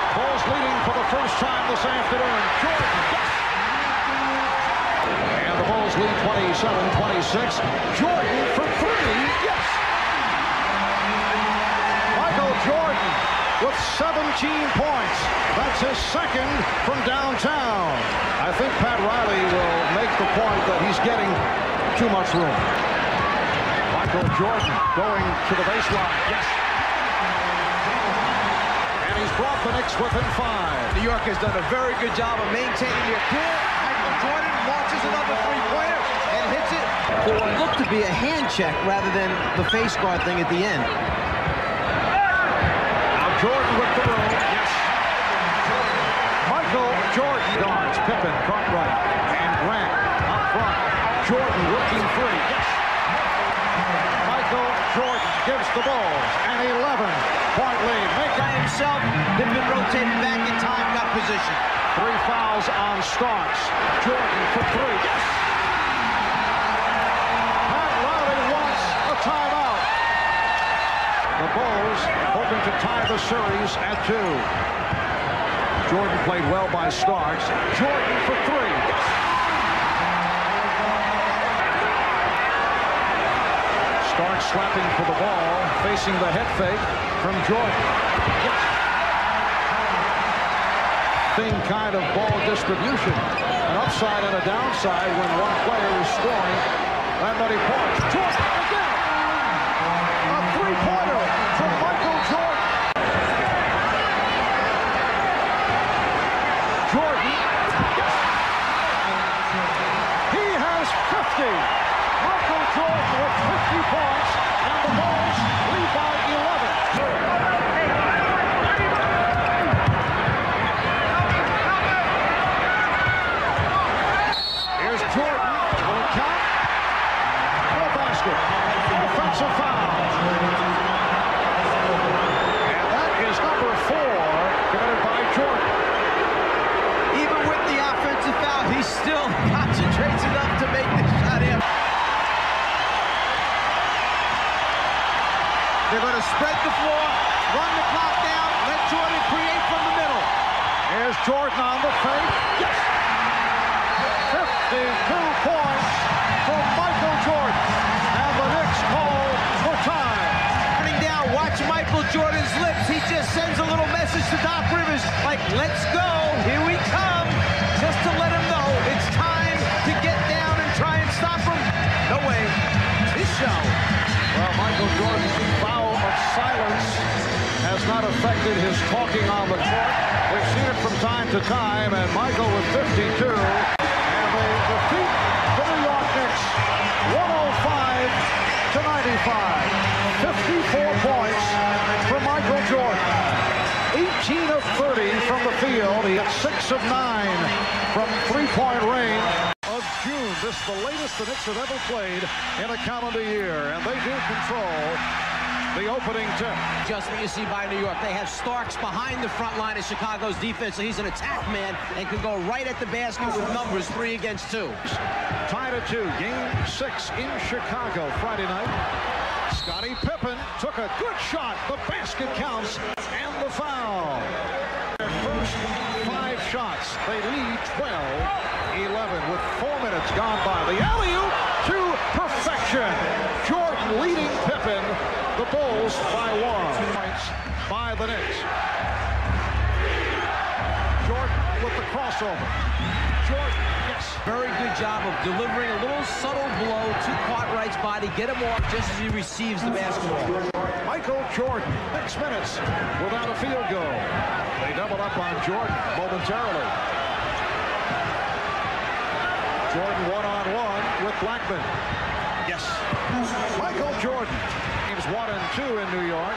Bulls leading for the first time this afternoon. Jordan. Yes. And the Bulls lead 27-26. Jordan for 3. Yes. Michael Jordan with 17 points. That's his second from downtown. I think Pat Riley will make the point that he's getting too much room. Michael Jordan going to the baseline. Yes. And he's brought the Knicks within 5. New York has done a very good job of maintaining their cool. Michael Jordan launches another three-pointer and hits it. For what looked to be a hand check rather than the face guard thing at the end. Now Jordan with the room. Yes. Michael Jordan guards Pippen, Cartwright, and Grant up front. Jordan working free. Yes. Michael Jordan gives the Bulls an 11-point lead. By himself, Pippen rotated back in time, got position. 3 fouls on Starks. Jordan for 3. Yes. Pat Riley wants a timeout. The Bulls hoping to tie the series at 2. Jordan played well by Starks. Jordan for 3. Yes. Starks slapping for the ball, facing the head fake from Jordan. Yes. Same kind of ball distribution. An upside and a downside when one player is scoring that many points. Jordan again. A three-pointer from Michael Jordan. Jordan. Yes. He has 50. Michael Jordan with 50 points, and the Bulls lead by 11. Here's Jordan. Will it count? No basket. Offensive foul. And that is number 4 committed by Jordan. Even with the offensive foul, he still concentrates enough to make this shot in. They're going to spread the floor, run the clock down, let Jordan create from the middle. Here's Jordan on the fake. Yes! 52 points from Michael Jordan. And the Knicks call for time. Running down, watch Michael Jordan's lips. He just sends a little message to Doc Rivers, like, let's go, here we come. Just to let him know it's time to get down and try and stop him. No way. His show. Well, Michael Jordan's vow of silence has not affected his talking on the court. We've seen it from time to time, and Michael with 52. And they defeat the New York Knicks 105-95. 54 points for Michael Jordan. 18 of 30 from the field. He had 6 of 9 from three-point range. Of June. This is the latest the Knicks have ever played in a calendar year, and they do control the opening tip. Just what you see by New York. They have Starks behind the front line of Chicago's defense, so he's an attack man and can go right at the basket with numbers 3 against 2. Tied at 2. Game 6 in Chicago Friday night. Scottie Pippen took a good shot. The basket counts and the foul. Their first 5 shots. They lead 12-11 with 4 minutes gone by. The alley-oop to perfection. Jordan leading Pippen. The Bulls by 1. Points by the Knicks. Jordan with with the crossover. Jordan, yes. Very good job of delivering a little subtle blow to Cartwright's body, get him off just as he receives the basketball. Michael Jordan, 6 minutes without a field goal. They doubled up on Jordan momentarily. Jordan one-on-one with Blackman. Yes. Michael Jordan. Games 1 and 2 in New York.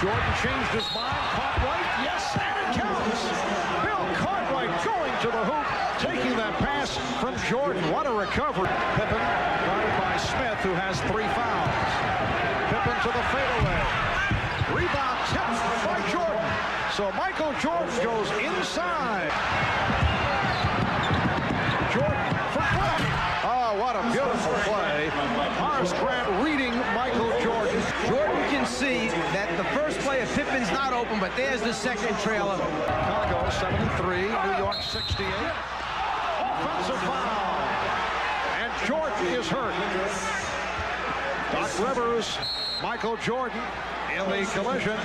Jordan changed his mind. Cartwright, yes, and it counts. Bill Cartwright going to the hoop, taking that pass from Jordan. What a recovery. Pippen guarded by Smith, who has 3 fouls. Pippen to the fadeaway. Rebound tipped by Jordan. So Michael Jordan goes inside. Jordan for Grant. Oh, what a beautiful play. Horace Grant reading Michael Jordan. Jordan can see that the first play of Pippen's not open, but there's the second trailer. Chicago 73, New York 68. Offensive foul. And Jordan is hurt. Doc Rivers, Michael Jordan in the collision.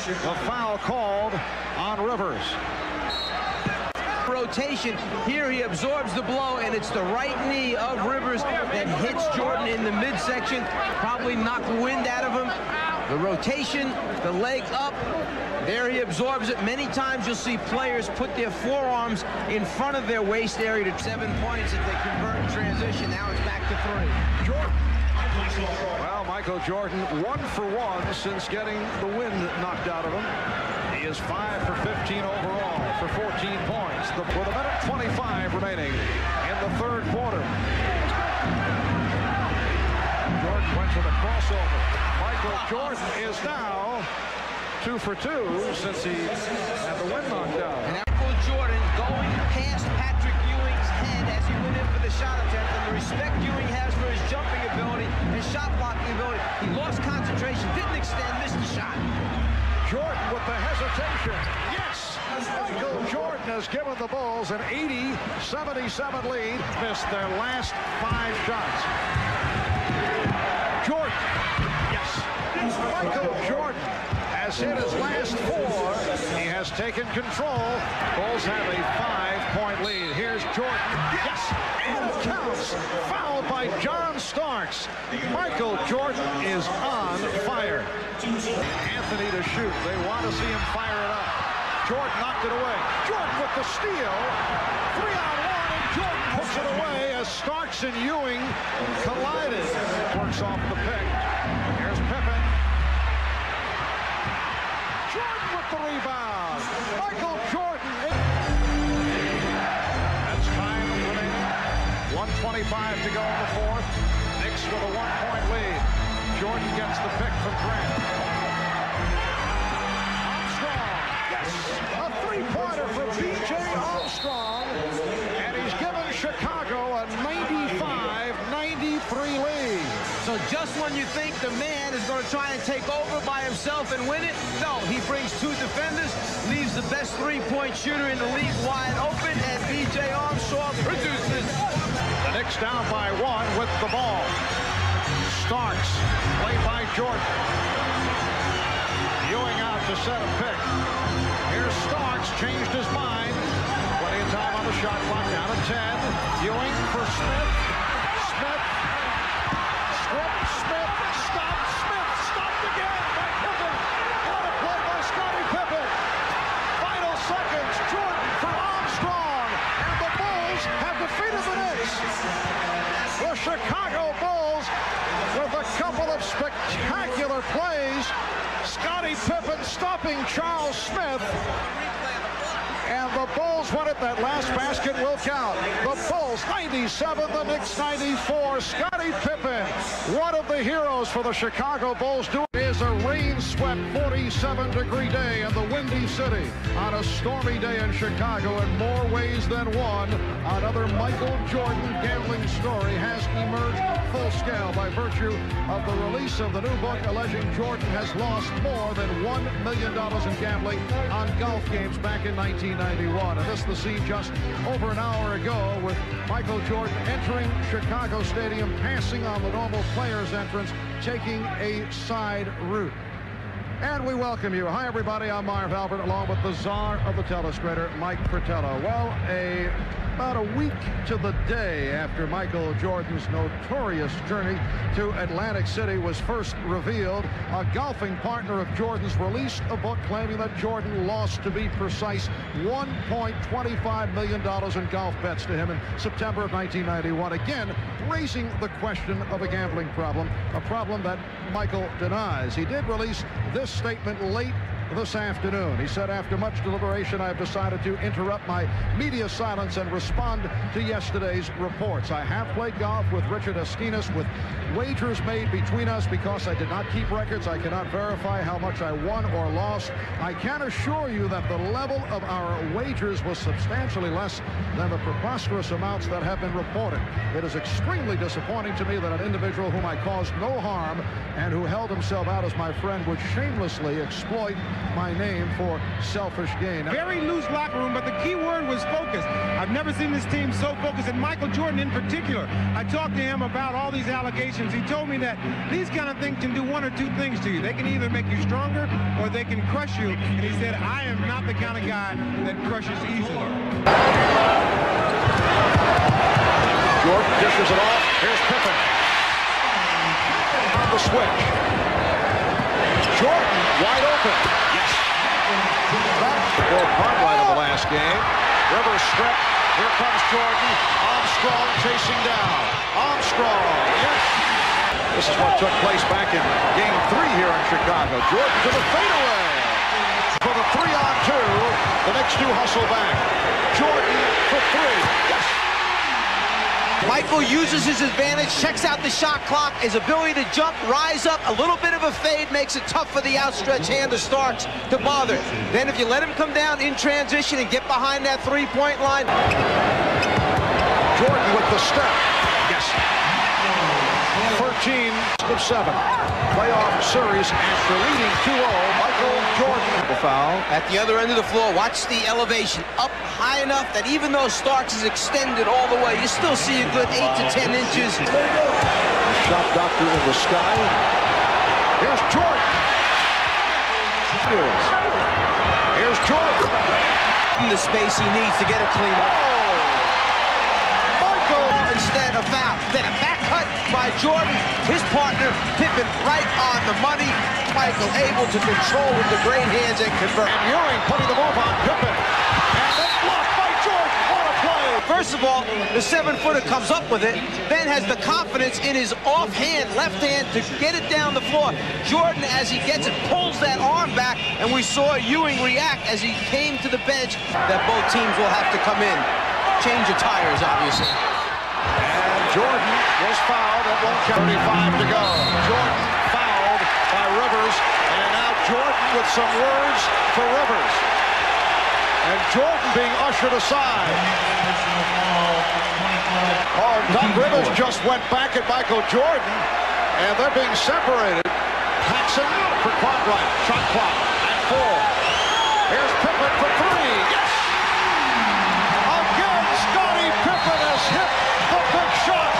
The foul called on Rivers. Rotation. Here he absorbs the blow, and it's the right knee of Rivers that hits Jordan in the midsection. Probably knocked the wind out of him. The rotation, the leg up. There he absorbs it. Many times you'll see players put their forearms in front of their waist area to 7 points if they convert in transition. Now it's back to 3. Jordan. Well, Michael Jordan 1 for 1 since getting the wind knocked out of him. He is 5 for 15 overall for 14 points. With a minute 25 remaining in the third quarter. Jordan went to the crossover. Michael Jordan is now 2 for 2 since he had the wind knocked out. And Michael Jordan going past Patrick Ewing's head as he went in for the shot attempt, and the respect Ewing has for his jumping ability, his shot blocking ability. He lost concentration, didn't extend, missed the shot. Jordan with the hesitation. Yes! Michael Jordan has given the Bulls an 80-77 lead. Missed their last 5 shots. Jordan. Yes. Michael Jordan has hit his last 4. He has taken control. Bulls have a 5-point lead. Here's Jordan. Yes! And it counts. Fouled by John Starks. Michael Jordan is on fire. Anthony to shoot. They want to see him fire it up. Jordan knocked it away. Jordan with the steal. 3-on-1, and Jordan puts it away as Starks and Ewing collided. Works off the pick. Here's Pippen. Jordan with the rebound. Michael Jordan. That's time remaining. 1:25 to go in the fourth. Knicks with a 1-point lead. Jordan gets the pick from Grant. Armstrong. Yes. A 3-pointer for B.J. Armstrong. And he's given Chicago a 95-93 lead. So just when you think the man is going to try and take over by himself and win it, no, he brings 2 defenders, leaves the best 3-point shooter in the league wide open, and B.J. Armstrong produces. The Knicks down by 1 with the ball. Starks, played by Jordan. Ewing out to set a pick. Here's Starks, changed his mind. Plenty of time on the shot clock, down to 10. Ewing for Smith. Smith. Strip, Smith, stopped. Smith, stopped again by Pippen. What a play by Scottie Pippen. Final seconds, Jordan for Armstrong. And the Bulls have defeated the Knicks. The Chicago Bulls with a couple of spectacular plays. Scottie Pippen stopping Charles Smith. And the Bulls win it. That last basket will count. The Bulls 97, the Knicks 94. Scottie Pippen, one of the heroes for the Chicago Bulls. It is a rain-swept 47-degree day in the Windy City on a stormy day in Chicago in more ways than one. Another Michael Jordan gambling story has emerged full scale by virtue of the release of the new book alleging Jordan has lost more than $1 million in gambling on golf games back in 1991. And this is the scene just over an hour ago with Michael Jordan entering Chicago Stadium, passing on the normal players entrance, taking a side route. And we welcome you. Hi, everybody. I'm Marv Albert, along with the czar of the telescrator, Mike Fratello. Well, about a week to the day after Michael Jordan's notorious journey to Atlantic City was first revealed, a golfing partner of Jordan's released a book claiming that Jordan lost, to be precise, $1.25 million in golf bets to him in September of 1991. Again, raising the question of a gambling problem, a problem that Michael denies. He did release this statement late this afternoon. He said, after much deliberation, I've decided to interrupt my media silence and respond to yesterday's reports. I have played golf with Richard Eskinas with wagers made between us. Because I did not keep records, I cannot verify how much I won or lost. I can assure you that the level of our wagers was substantially less than the preposterous amounts that have been reported. It is extremely disappointing to me that an individual whom I caused no harm and who held himself out as my friend would shamelessly exploit my name for selfish gain. Very loose locker room, but the key word was focus. I've never seen this team so focused, and Michael Jordan in particular. I talked to him about all these allegations. He told me that these kind of things can do one or two things to you. They can either make you stronger or they can crush you. And he said, I am not the kind of guy that crushes easily. Jordan dishes it off. Here's Pippen. On the switch. Jordan wide open. Yes. For Cartwright in the last game. Rivers strip. Here comes Jordan. Armstrong chasing down. Armstrong. Yes. This is what took place back in Game 3 here in Chicago. Jordan to the fadeaway. For the 3-on-2. The next two hustle back. Jordan for 3. Yes. Michael uses his advantage, checks out the shot clock, his ability to jump, rise up, a little bit of a fade makes it tough for the outstretched hand of Starks to bother. Then if you let him come down in transition and get behind that three-point line. Jordan with the step. Yes. 13 of 7. Playoff series after leading 2-0. Michael Jordan. The foul. At the other end of the floor, watch the elevation. Up high enough that even though Starks is extended all the way, you still see a good 8 to 10 inches. Shot doctor in the sky. Here's Jordan. Here's Jordan. In the space he needs to get a clean up. Michael. Instead a foul. Then a back cut by Jordan. His partner, Pippen, right on the money. Michael able to control with the great hands and convert. And Ewing putting the move on Pippen. And then blocked by Jordan. What a play. First of all, the 7-footer comes up with it, then has the confidence in his offhand, left hand, to get it down the floor. Jordan, as he gets it, pulls that arm back, and we saw Ewing react as he came to the bench. That both teams will have to come in. Change of tires, obviously. And Jordan was fouled. It won't count. 35 to go. Jordan fouled by Rivers, and now Jordan with some words for Rivers. And Jordan being ushered aside. Oh, Doc Rivers just went back at Michael Jordan, and they're being separated. Paxson for Cartwright. Shot clock at 4. Here's Pippen for 3. Yes! Again, Scottie Pippen has hit the big shot.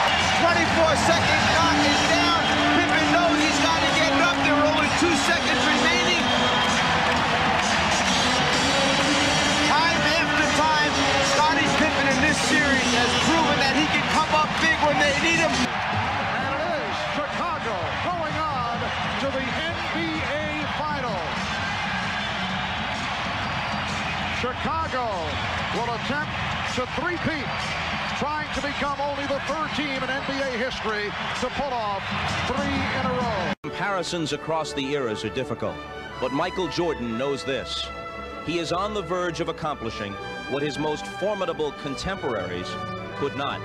24-second clock is down. Pippen knows he's got to get it up. There are only 2 seconds remaining. Time after time, Scottie Pippen in this series has proven that he can come up big when they need him. And it is Chicago going on to the NBA Finals. Chicago will attempt to three-peat, trying to become only the 3rd team in NBA history to pull off 3 in a row. Comparisons across the eras are difficult, but Michael Jordan knows this. He is on the verge of accomplishing what his most formidable contemporaries could not.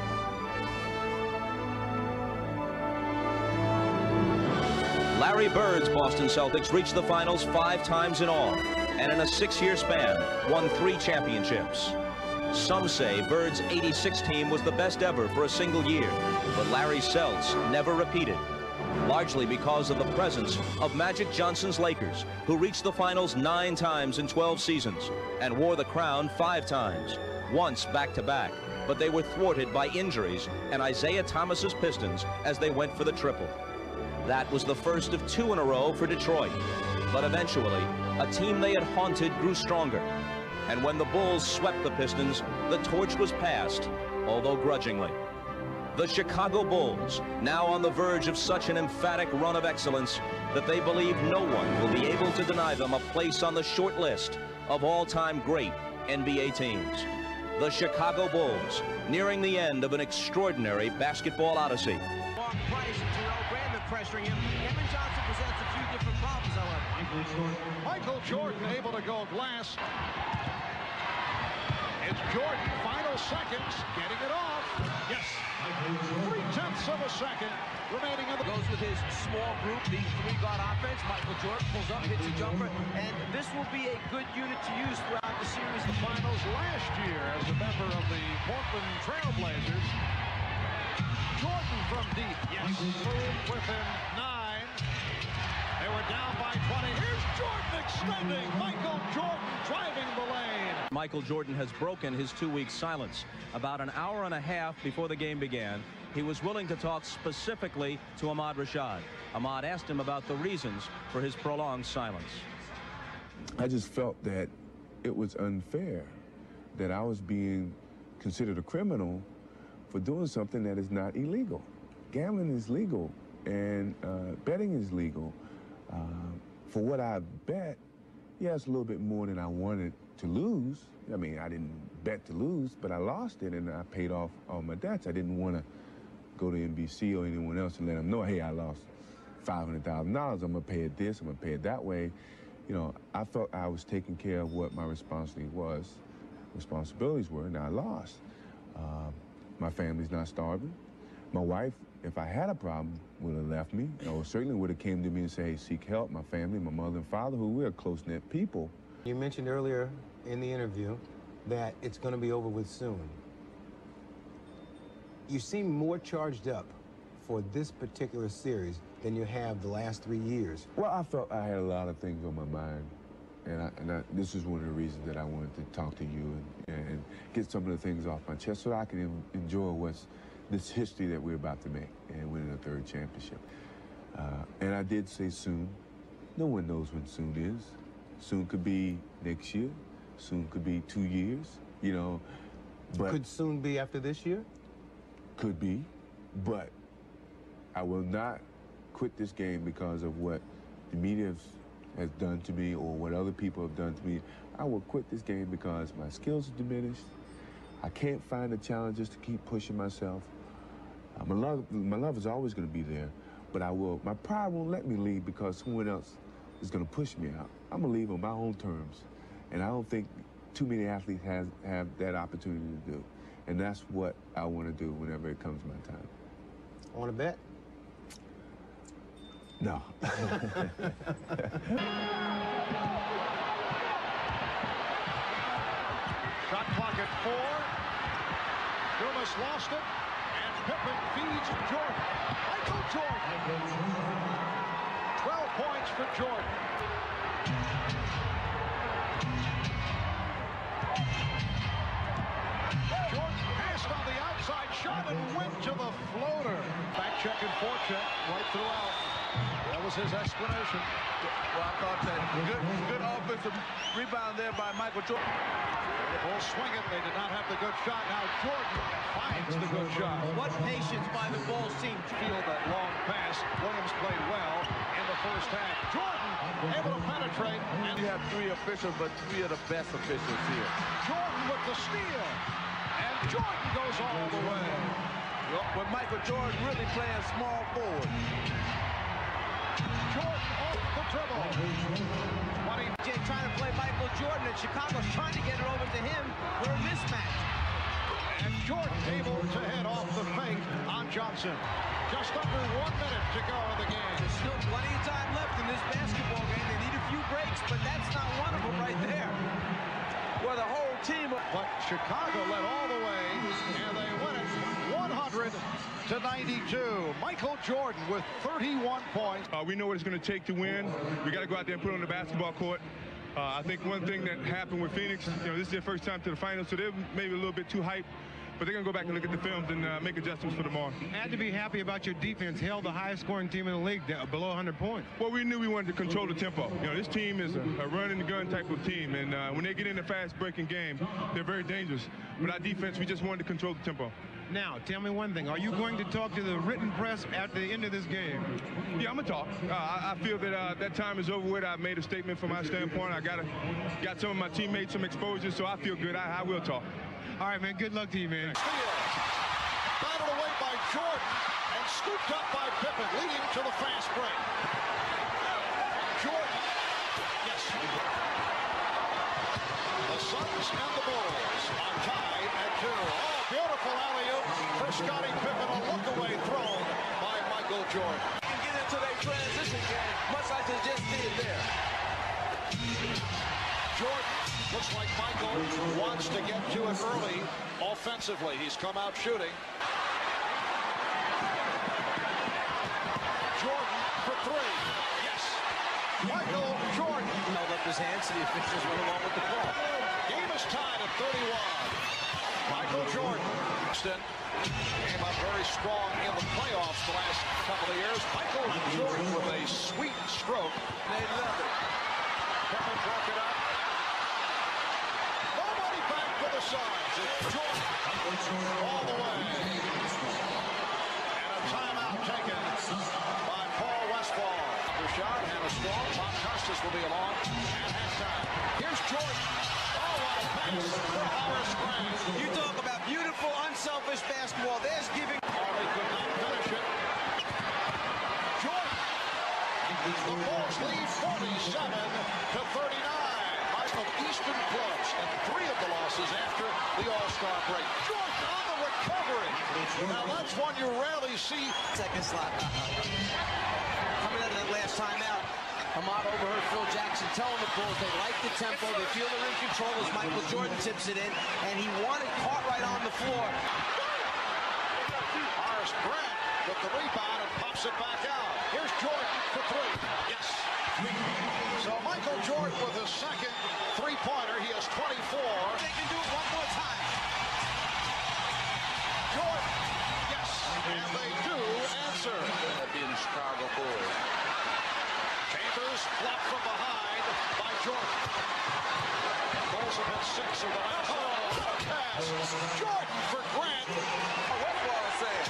Larry Bird's Boston Celtics reached the finals 5 times in all, and in a 6-year span, won 3 championships. Some say Bird's '86 team was the best ever for a single year, but Larry Celts never repeated, largely because of the presence of Magic Johnson's Lakers, who reached the finals 9 times in 12 seasons and wore the crown 5 times, once back-to-back, but they were thwarted by injuries and Isaiah Thomas's Pistons as they went for the triple. That was the first of 2 in a row for Detroit. But eventually, a team they had haunted grew stronger. And when the Bulls swept the Pistons, the torch was passed, although grudgingly. The Chicago Bulls, now on the verge of such an emphatic run of excellence that they believe no one will be able to deny them a place on the short list of all-time great NBA teams. The Chicago Bulls, nearing the end of an extraordinary basketball odyssey. Mark Price and Terrell Brandon pressuring him. Kevin Johnson presents a few different problems, however. Michael Jordan able to go glass. It's Jordan, final seconds, getting it off. Yes. 3/10 of a second remaining in the... Goes with his small group, the three-guard offense. Michael Jordan pulls up, hits a jumper, and this will be a good unit to use throughout the series. The finals last year as a member of the Portland Trail Blazers. Jordan from deep. Yes. Within 9. They were down by 20. Here's Jordan extending. Michael Jordan driving the lane. Michael Jordan has broken his 2-week silence. About an hour and a half before the game began, he was willing to talk specifically to Ahmad Rashad. Ahmad asked him about the reasons for his prolonged silence. I just felt that it was unfair that I was being considered a criminal for doing something that is not illegal. Gambling is legal, and betting is legal. For what I bet, yeah, it's a little bit more than I wanted to lose. I mean, I didn't bet to lose, but I lost it, and I paid off all my debts. I didn't want to go to NBC or anyone else and let them know, hey, I lost $500,000. I'm going to pay it this, I'm going to pay it that way. You know, I felt I was taking care of what my responsibilities were, and I lost. My family's not starving. My wife, if I had a problem, would have left me, or certainly would have came to me and said, hey, seek help. My family, my mother and father, who we're close-knit people. You mentioned earlier in the interview that it's going to be over with soon. You seem more charged up for this particular series than you have the last 3 years. Well, I felt I had a lot of things on my mind, and this is one of the reasons that I wanted to talk to you and get some of the things off my chest so that I can enjoy this history that we're about to make and winning a 3rd championship. And I did say soon. No one knows when soon is. Soon could be next year. Soon could be 2 years, you know. But could soon be after this year? Could be, but I will not quit this game because of what the media has done to me or what other people have done to me. I will quit this game because my skills are diminished. I can't find the challenges to keep pushing myself. My love is always going to be there, but my pride won't let me leave because someone else is going to push me out. I'm going to leave on my own terms, and I don't think too many athletes have that opportunity to do. And that's what I want to do whenever it comes my time. Want to bet? No. Shot clock at 4. Dumas lost it, and Pippen feeds Jordan. Michael Jordan. 12 points for Jordan. Jordan passed on the outside shot and went to the floater. Back check and forecheck right throughout. That was his explanation. Well, I thought that good offensive rebound there by Michael Jordan. The Bulls swing it. They did not have the good shot. Now Jordan finds the good shot. What patience by the Bulls team. Feel that long pass. Williams played well in the first half. Jordan able to penetrate. And you have 3 officials, but 3 of the best officials here. Jordan with the steal. And Jordan goes all the way. When Michael Jordan really playing small forward. Jordan off the dribble. 20. Trying to play Michael Jordan, and Chicago's trying to get it over to him for a mismatch. And Jordan able to head off the fake on Johnson. Just under 1 minute to go in the game. There's still plenty of time left in this basketball game. They need a few breaks, but that's not one of them right there. Well, the whole team. But Chicago led all the way, and they win it 100-92. Michael Jordan with 31 points. We know what it's going to take to win. We got to go out there and put it on the basketball court. I think one thing that happened with Phoenix, this is their first time to the finals, so they're maybe a little bit too hyped but they're going to go back and look at the films and make adjustments for tomorrow. Had to be happy about your defense. Held the highest scoring team in the league below 100 points. Well, we knew we wanted to control the tempo. You know, this team is a run-and-gun type of team, and when they get in a fast-breaking game, they're very dangerous. But our defense, we just wanted to control the tempo. Now, tell me one thing. Are you going to talk to the written press at the end of this game? Yeah, I'm going to talk. I feel that that time is over with. I've made a statement from my standpoint. I got some of my teammates some exposure, so I feel good. I will talk. All right, man. Good luck to you, man. Battled away by Jordan and scooped up by Pippen, leading to the fast break. Jordan. Yes. The Suns and the Bulls are tied at 2. Oh, beautiful alley-oop for Scottie Pippen. A look-away thrown by Michael Jordan. And get into their transition game, much like they just did there. Jordan, looks like Michael wants to get to it early offensively. He's come out shooting. Jordan for 3. Yes. Michael Jordan. Held up his hands, so the officials went along with the call. Game is tied at 31. Michael Jordan. Came up very strong in the playoffs the last couple of years. Michael Jordan with a sweet stroke. They love it. Pippen broke it up. Nobody back for the Suns. It's Jordan all the way. And a timeout taken by Paul Westphal. Shot and a strong. Bob Costas will be along at halftime. Here's Jordan. Oh, what a pass for Horace Grant. You talk about beautiful, unselfish basketball. There's giving. Harley could not finish it. Jordan. The Bulls lead 47-39. Michael Eastern clubs and 3 of the losses after the All-Star break. Jordan on the recovery. Now that's one you rarely see. Second slot. Coming out of that last timeout, Ahmad overheard Phil Jackson telling the Bulls they like the tempo, they feel they're in control as Michael Jordan tips it in, and he wanted Cartwright on the floor. Horace Grant with the rebound and pops it back out. Here's Jordan for 3. Yes. So Michael Jordan with his second three-pointer. He has 24. They can do it one more time. Jordan. Yes. And they do answer. That being the Chicago Bulls. Chambers blocked from behind by Jordan. Bulls have been 6 of the last. Oh, what a pass. Jordan for Grant. What ball is saying?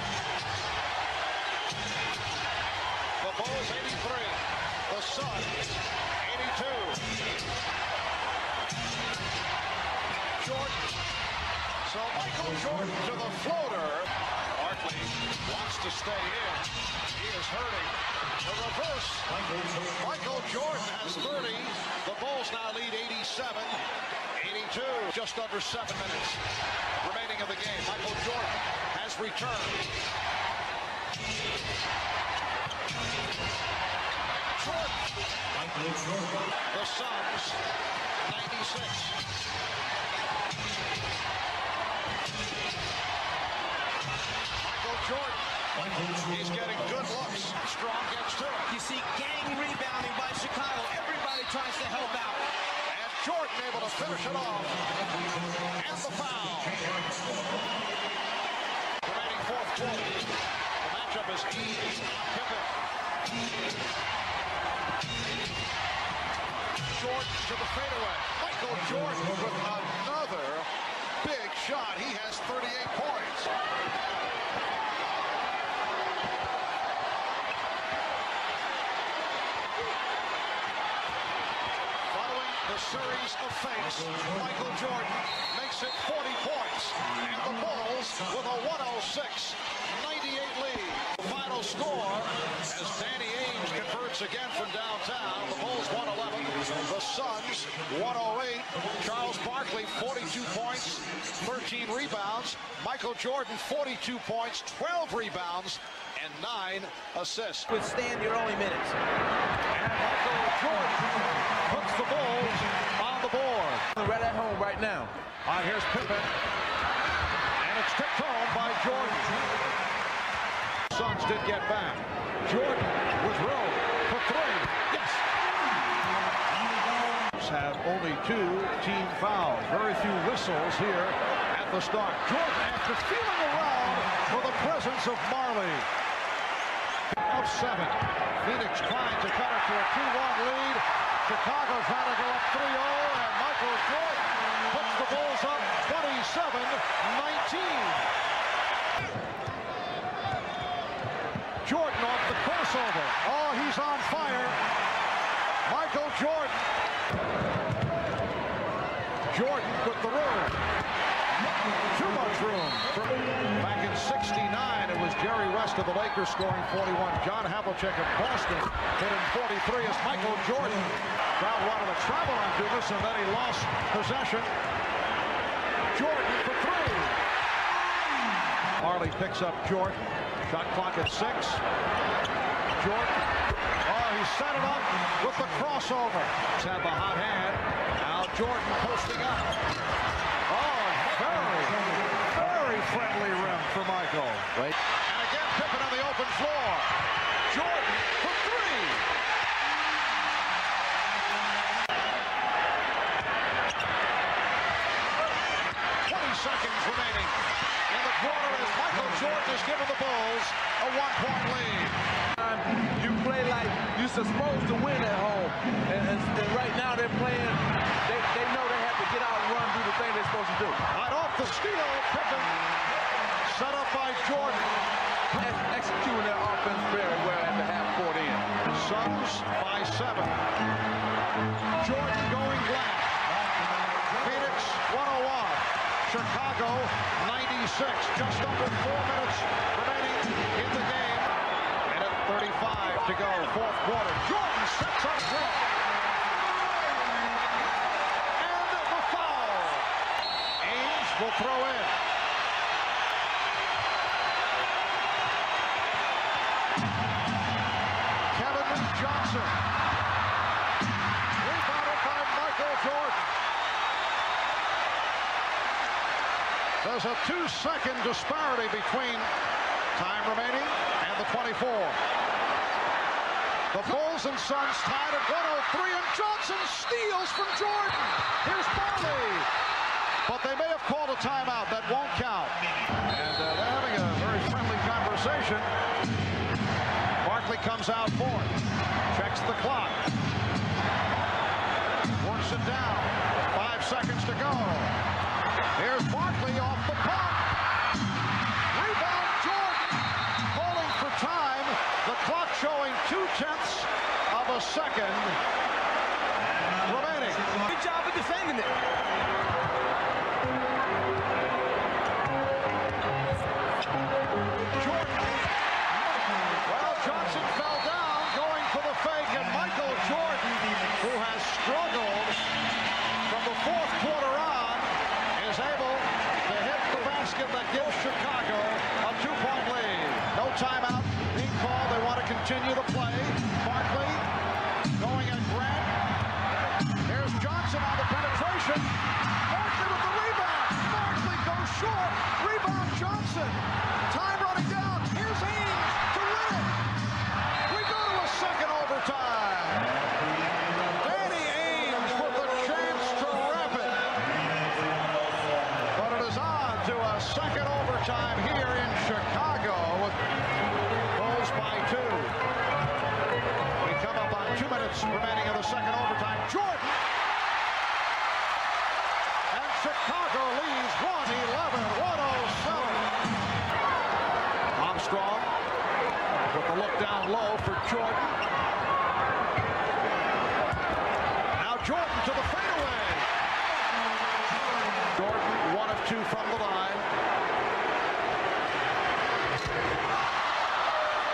The Bulls 83. The Suns 82. Jordan. So Michael Jordan to the floater. Barkley wants to stay in. He is hurting. The reverse. Michael Jordan has 30. The Bulls now lead 87-82. Just under 7 minutes remaining of the game. Michael Jordan has returned. Jordan. The Suns 96. Jordan. He's getting good looks. Strong gets to it. You see gang rebounding by Chicago. Everybody tries to help out. And Jordan able to finish it off. And the foul. Remaining 4th quarter. The matchup is Pippen. Jordan to the fadeaway. Michael Jordan with another big shot. He has 38 points. The series of fakes, Michael Jordan makes it 40 points, and the Bulls with a 106-98 lead. The final score as Danny Ainge converts again from downtown. The Bulls 111, the Suns 108. Charles Barkley 42 points, 13 rebounds. Michael Jordan 42 points, 12 rebounds, and 9 assists. Withstand your only minutes. And Michael Jordan puts the Bulls on the board. Right at home right now. Here's Pippen. And it's kicked home by Jordan. Suns did get back. Jordan with room for 3. Yes. Have only 2 team fouls. Very few whistles here at the start. Jordan, after feeling around for the presence of Marley. Of 7. Phoenix trying to cut it to a 2-1 lead. Chicago trying to go up 3-0, and Michael Jordan puts the Bulls up 27-19. Jordan off the crossover. Oh, he's on fire. Michael Jordan. Jordan with the room. Too much room. Back in '69, it was Jerry West of the Lakers scoring 41. John Havlicek of Boston hit in 43 as Michael Jordan. Crowd wanted to travel on Dumas, and then he lost possession. Jordan for 3. Marley picks up Jordan. Shot clock at 6. Jordan. Oh, he set it up with the crossover. He's had the hot hand. Now Jordan posting up. Oh, very friendly rim for Michael. Wait. And again, Pippen on the open floor. Jordan for 3. 20 seconds remaining in the quarter as Michael Jordan has given the Bulls a 1-point lead. You play like you're supposed to win at home. And right now they're playing, they know they have to get out and run, do the thing they're supposed to do. Right off the steal, Pippen set up by Jordan. Executing their offense very well at the half-court end. Suns by 7. Jordan going glass. Phoenix 101. Chicago 96. Just under 4 minutes remaining in the game. And at 35 to go, fourth quarter. Jordan sets up Grant. And the foul. Ames will throw in. Kevin Johnson. Rebounded by Michael Jordan. There's a 2-second disparity between time remaining and the 24. The Bulls and Suns tied at 103, and Johnson steals from Jordan. Here's Marley. But they may have called a timeout. That won't count. And they're having a very friendly conversation. Barkley comes out for it. Checks the clock. Works it down. 5 seconds to go. Here's Barkley off the pump. Rebound Jordan. Calling for time. The clock showing 0.2 of a second remaining. Good job of defending it. Jordan. Well, Johnson fell down going for the fake, and Michael Jordan, who has struggled from the fourth quarter on, is able to hit the basket that gives Chicago a 2-point lead. No timeout being called. They want to continue the play. Barkley going at Grant. Here's Johnson on the penetration. Barkley with the rebound. Barkley goes short. Rebound Johnson. Time running down. Here's Ames to win it. We go to a second overtime. Danny Ames with a chance to wrap it. But it is on to a second overtime here in Chicago with Bulls by 2. We come up on 2 minutes remaining in the second overtime. Jordan. And Chicago leads 111-107. Armstrong with the look down low for Jordan. Now Jordan to the fadeaway. Jordan 1 of 2 from the line.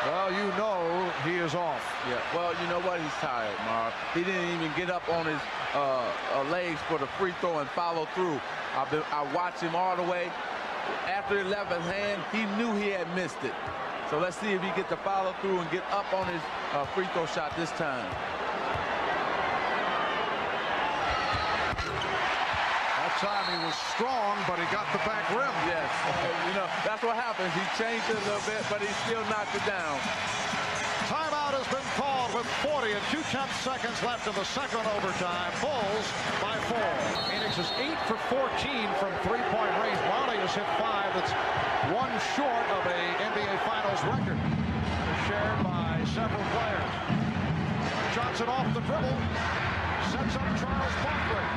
Well, you know he is off. Yeah, well, you know what? He's tired, Marv. He didn't even get up on his legs for the free throw and follow through. I watched him all the way. After the 11th hand, he knew he had missed it. So let's see if he gets to follow through and get up on his free throw shot this time. That time he was strong, but he got the back rim. Yes, you know, that's what happens. He changed it a little bit, but he still knocked it down. Timeout has been called with 40 and 0.2 seconds left in the second overtime. Bulls by 4. Phoenix is 8 for 14 from three-point range. Wally has hit 5. That's one short of a NBA Finals record. Shared by several players. Johnson off the dribble. Sets up Charles Barkley.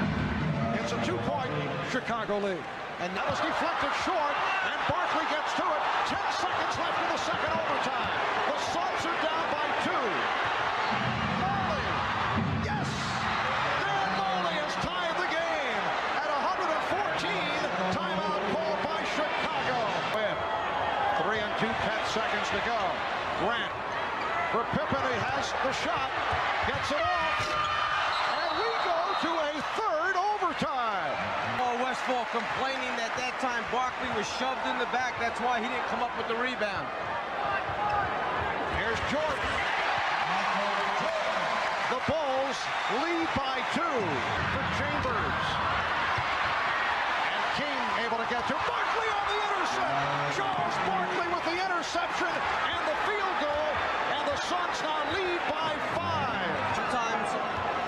It's a 2-point Chicago lead. And that was deflected short, and Barkley gets to it. 10 seconds left in the second overtime. The Suns are down by 2. Molly, yes! Dan Molly has tied the game at 114. Timeout called by Chicago. 3 and 2, 10 seconds to go. Grant for Pippen, he has the shot, gets it off, and we go to a third overtime. Westfall complaining that time Barkley was shoved in the back. That's why he didn't come up with the rebound. Here's Jordan. The Bulls lead by 2 for Chambers. And King able to get to Barkley on the intercept. Charles Barkley with the interception and the field goal. And the Suns now lead by 5. Sometimes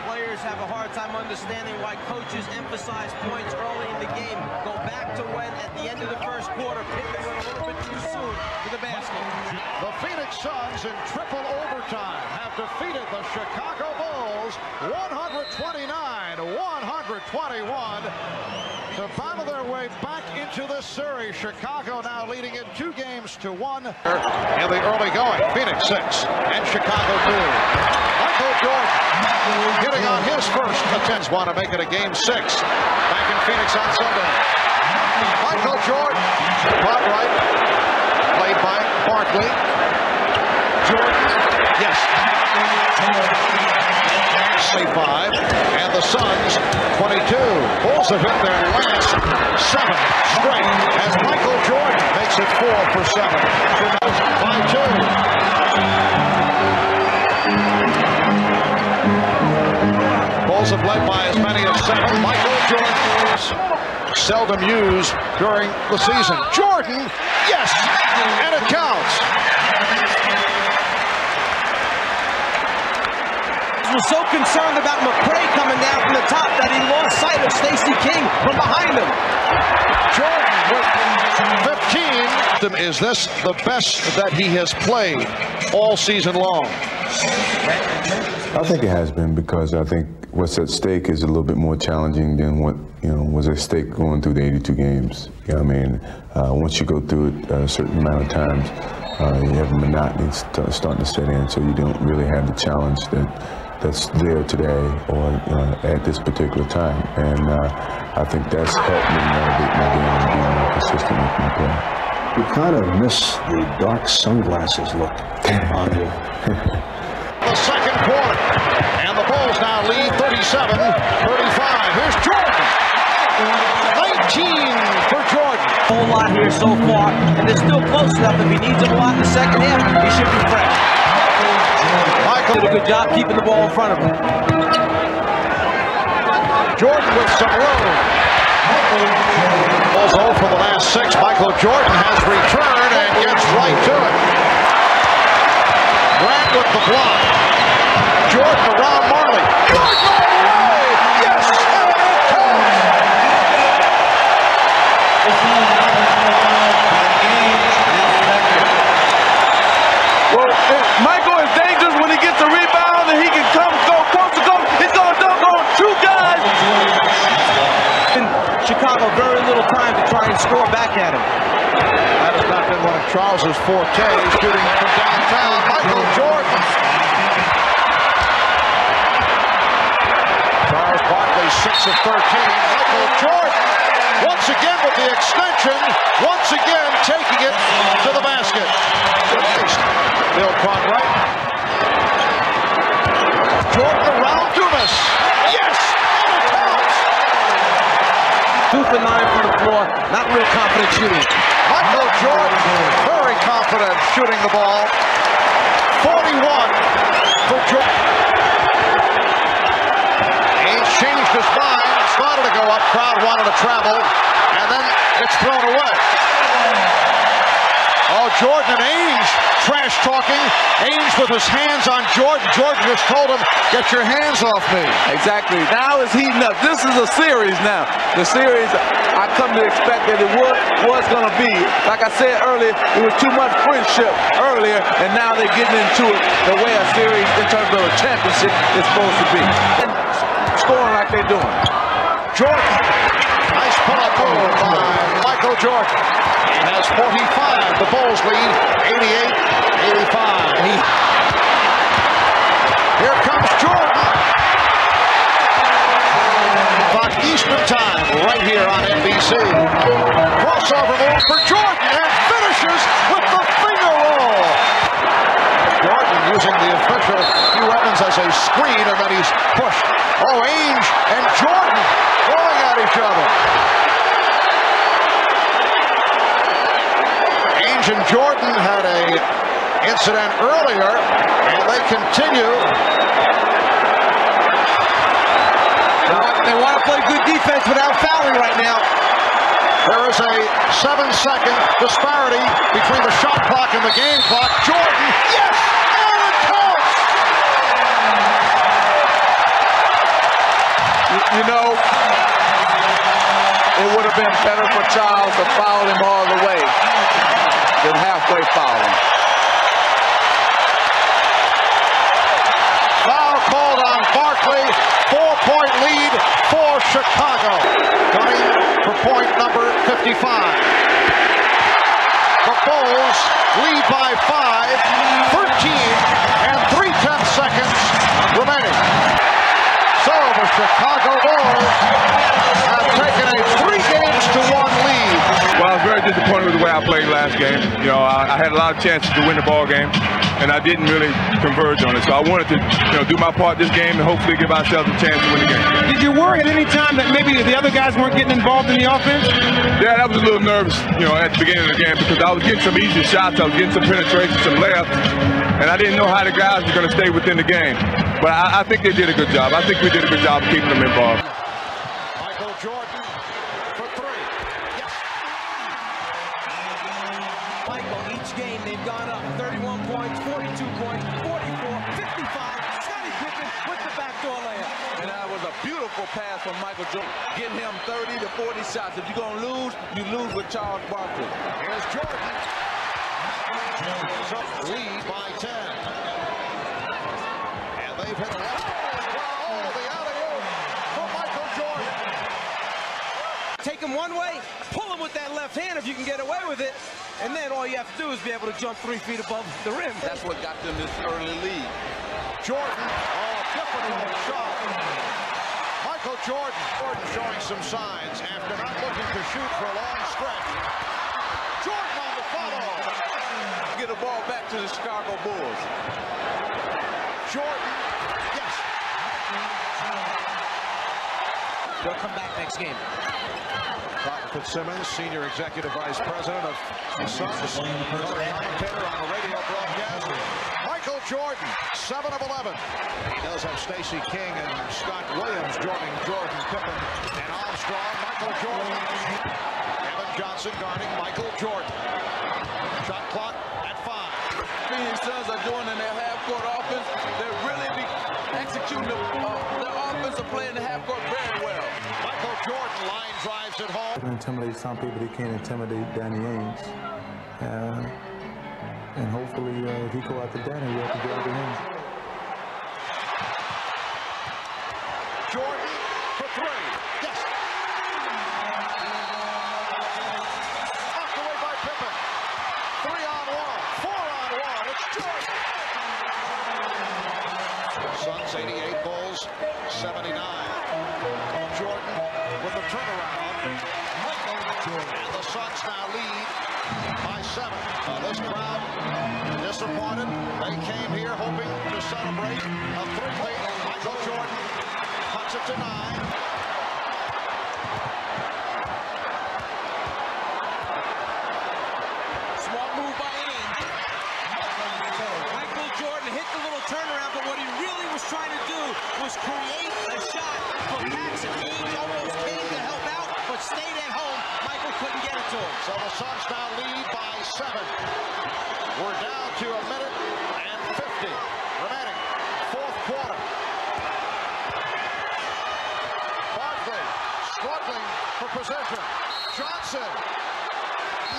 players have a hard time understanding why coaches emphasize points early in the game. Go back to when, at the end of the first quarter, Pippen went a little bit too soon to the basket. The Phoenix Suns in triple overtime have defeated the Chicago Bulls 129-121 to battle their way back into this series. Chicago now leading it 2-1 in the early going. Phoenix 6 and Chicago 2. Michael Jordan hitting on his first attempt. Want to make it a game 6 back in Phoenix on Sunday. Michael Jordan, caught right, played by Barkley. Jordan, yes. Say 5, and the Suns 22. Bulls have hit their last 7 straight as Michael Jordan makes it 4 for 7. By 2. Bulls have led by as many as 7. Michael Jordan, seldom used during the season. Jordan, yes, and it counts. Was so concerned about McCray coming down from the top that he lost sight of Stacey King from behind him. Jordan with 15. Is this the best that he has played all season long? I think it has been, because I think what's at stake is a little bit more challenging than what was at stake going through the 82 games. You know what I mean? Once you go through it a certain amount of times, you have a monotony starting to set in, so you don't really have the challenge that's there today or at this particular time. And I think that's helped me navigate my game and be more consistent with my play. You kind of miss the dark sunglasses look on you. The second quarter, and the Bulls now lead 37-35. Here's Jordan. 19 for Jordan. A whole lot here so far, and they're still close enough. If he needs it a lot in the second half, he should be fresh. Michael did a good job keeping the ball in front of him. Jordan with some room. Bulls 0 for the last 6. Michael Jordan has returned and gets right to it. Grant with the block. Jordan around Marley. Jordan all the way! Yes! And it counts! Well, Michael is dangerous when he gets the rebound and he can go coast to coast. He's going to dunk on 2 guys. In Chicago, very little time to try and score back at him. That has not been one of Charles's fortes, shooting from downtown. Michael Jordan. Charles Barkley 6 of 13. Michael Jordan once again with the extension. Once again taking it to the basket. Bill Cartwright. Jordan around Dumas. Yes! And it counts! 2 for 9 from the floor. Not real confident shooting. Michael Jordan, very confident shooting the ball. 41 for Jordan. Ainge changed his mind. Started to go up. Crowd wanted to travel. And then it's thrown away. Oh, Jordan and Ainge trash talking. Ainge with his hands on Jordan. Jordan just told him, get your hands off me. Exactly. Now it's heating up. This is a series now. The series I come to expect that it was going to be. Like I said earlier, it was too much friendship earlier, and now they're getting into it the way a series in terms of a championship is supposed to be. And scoring like they're doing. Jordan. Nice pull-up goal by Michael Jordan. He has 45. The Bulls lead 88-85. Here comes Jordan. About Eastern time, right here on NBC. Crossover move for Jordan and finishes with the finger roll. Jordan using the official Hugh Evans as a screen, and then he's pushed. Oh, Ainge and Jordan going at each other. Ainge and Jordan had a incident earlier, and they continue. They want to play good defense without fouling right now. There is a 7-second disparity between the shot clock and the game clock. Jordan, yes, and it counts. You know, it would have been better for Charles to foul him all the way than halfway fouling. Foul called on Barkley. 4-point lead for Chicago. Gunning for point number 55. The Bulls lead by 5, 13 and 3/10 seconds remaining. So the Chicago Bulls have taken a 3-1 lead. Well, I was very disappointed with the way I played last game. You know, I had a lot of chances to win the ball game, and I didn't really converge on it. So I wanted to, do my part this game and hopefully give ourselves a chance to win the game. Did you worry at any time that maybe the other guys weren't getting involved in the offense? Yeah, I was a little nervous, at the beginning of the game because I was getting some easy shots, I was getting some penetration, some layups, and I didn't know how the guys were going to stay within the game. But I think they did a good job. I think we did a good job of keeping them involved. Michael Jordan for 3. Yes. Michael, each game they've gone up 31 points, 42 points, 44, 55. Scottie Pippen with the backdoor layup. And that was a beautiful pass from Michael Jordan. Get him 30 to 40 shots. If you're going to lose, you lose with Charles Barkley. Here's Jordan. Lead by 10. And they've hit a lot. Oh, the alley-oop for Michael Jordan. Take him one way, pull him with that left hand if you can get away with it. And then all you have to do is be able to jump 3 feet above the rim. That's what got them this early lead. Jordan, difficult shot. Michael Jordan showing some signs after not looking to shoot for a long stretch. Jordan on the follow. Get the ball back to the Chicago Bulls. Jordan, yes. They'll come back next game. Cotton Fitzsimmons, Senior Executive Vice President of the Suns, commentator on the radio broadcast. Michael Jordan, 7 of 11. He does have Stacey King and Scott Williams joining Jordan, Pippen, and Armstrong. Michael Jordan. Evan Johnson guarding Michael Jordan. Shot clock at 5. Phoenix Suns are doing in their half-court offense. They're really executing their offensive play in the half-court very well. Michael Jordan line drives it home. They can intimidate some people, they can't intimidate Danny Ainge. And hopefully if he go after Danny, we have to go after him. Jordan for 3. Yes. Knocked away by Pippen. 3-on-1. 4-on-1. It's Jordan. Suns 88, Bulls 79. Jordan with the turnaround. And the Suns now lead by 7. This crowd disappointed. They came here hoping to celebrate a 3-lead. Michael Jordan cuts it to 9. Smart move by Ainge. Michael Jordan hit the little turnaround, but what he really was trying to do was create a shot for Paxson. Ainge almost came to help out, but stayed at home. Michael couldn't get it to him. So the Suns now lead by 7. We're down to 1 minute and 50 remaining. Fourth quarter. Barkley struggling for possession. Johnson.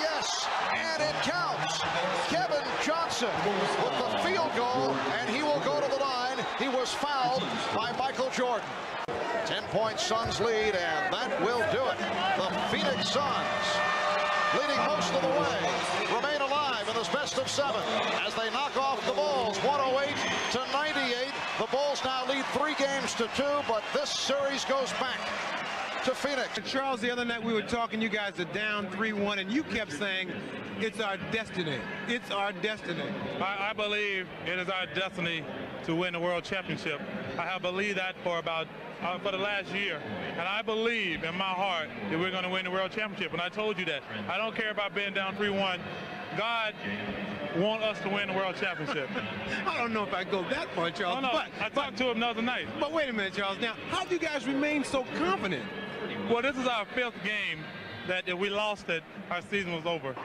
Yes, and it counts. Kevin Johnson with the field goal, and he will go to the line. He was fouled by Michael Jordan. 10-point Suns lead, and that will do it. The Phoenix Suns, leading most of the way, remain alive in this best of 7 as they knock off the Bulls 108-98. The Bulls now lead 3 games to 2, but this series goes back to Phoenix. Charles, the other night we were talking, you guys are down 3-1, and you kept saying, it's our destiny. It's our destiny. I believe it is our destiny to win the World Championship. I have believed that for the last year, and I believe in my heart that we're going to win the World Championship, and I told you that. I don't care about being down 3-1. God wants us to win the World Championship. I don't know if I go that far, Charles. No, but I talked to him the other night. But wait a minute, Charles. Now, how do you guys remain so confident? Well, this is our 5th game that if we lost it, our season was over.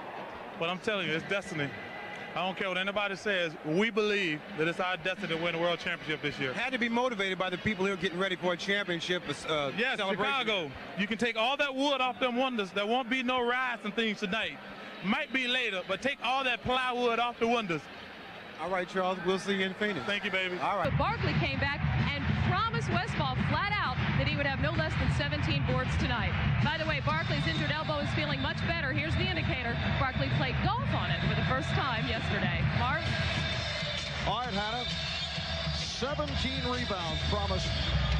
But I'm telling you, it's destiny. I don't care what anybody says. We believe that it's our destiny to win the World Championship this year. Had to be motivated by the people who are getting ready for a championship. Yes, Chicago. You can take all that wood off them windows. There won't be no riots and things tonight. Might be later, but take all that plywood off the windows. All right, Charles, we'll see you in Phoenix. Thank you, baby. All right. So Barkley came back and promised Westphal flat out that he would have no less than 17 boards tonight. By the way, Barkley's injured elbow is feeling much better. Here's the indicator. Barkley played golf on it for the first time yesterday. Mark? All right, Hannah. 17 rebounds promised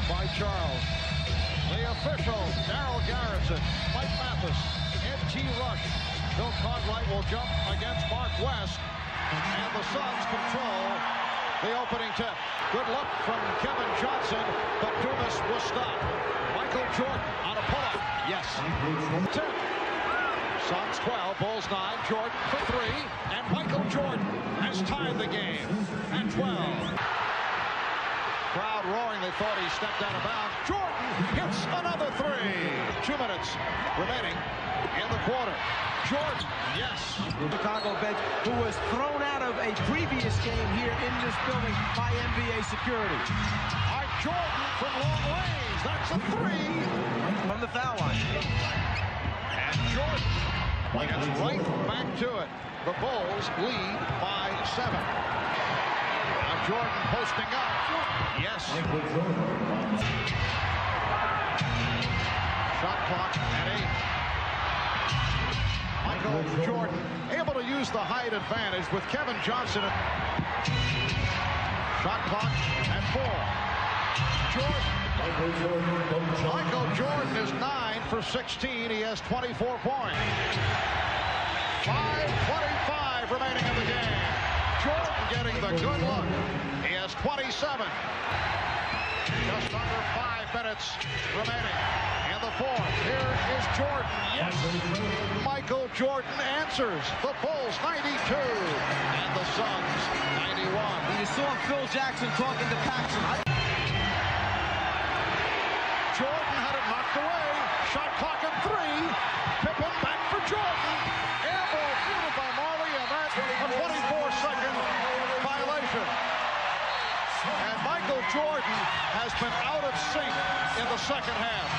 by Charles. The officials, Darryl Garrison, Mike Mathis, N.T. Rush. Bill Cartwright will jump against Mark West. And the Suns control the opening tip. Good look from Kevin Johnson, but Dumas will stop. Michael Jordan on a pull-up. Yes. 10. Suns 12, Bulls 9. Jordan for 3. And Michael Jordan has tied the game at 12. Crowd roaring. They thought he stepped out of bounds. Jordan hits another 3. 2 minutes remaining in the quarter. Jordan, yes. Chicago bench, who was thrown out of a previous game here in this building by NBA security. All right, Jordan from long range. That's a 3. From the foul line. And Jordan gets right back to it. The Bulls lead by 7. Now Jordan posting up. Yes. Shot clock at 8. Michael Jordan able to use the height advantage with Kevin Johnson. Shot clock at 4. Michael Jordan is 9 for 16. He has 24 points. 5:25 remaining in the game. Jordan getting the good look. He has 27. Just under 5 minutes remaining in the 4th. Here is Jordan. Yes. Michael Jordan answers. The Bulls 92 and the Suns 91. You saw Phil Jackson talking to Paxson. Jordan had it knocked away. Shot clock at 3. Pippen back for Jordan. Air ball fielded by Marley, and that's a 24-second violation. And Michael Jordan has been out of sync in the second half.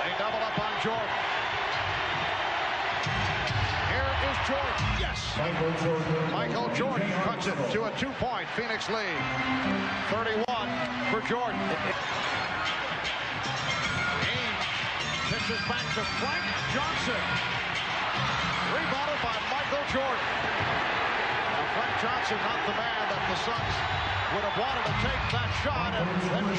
They double up on Jordan. Here is Jordan. Yes. Michael Jordan cuts it to a 2-point Phoenix lead. 31 for Jordan. Ames pitches back to Frank Johnson. Rebounded by Michael Jordan. Now Frank Johnson, not the man that the Suns would have wanted to take that shot, and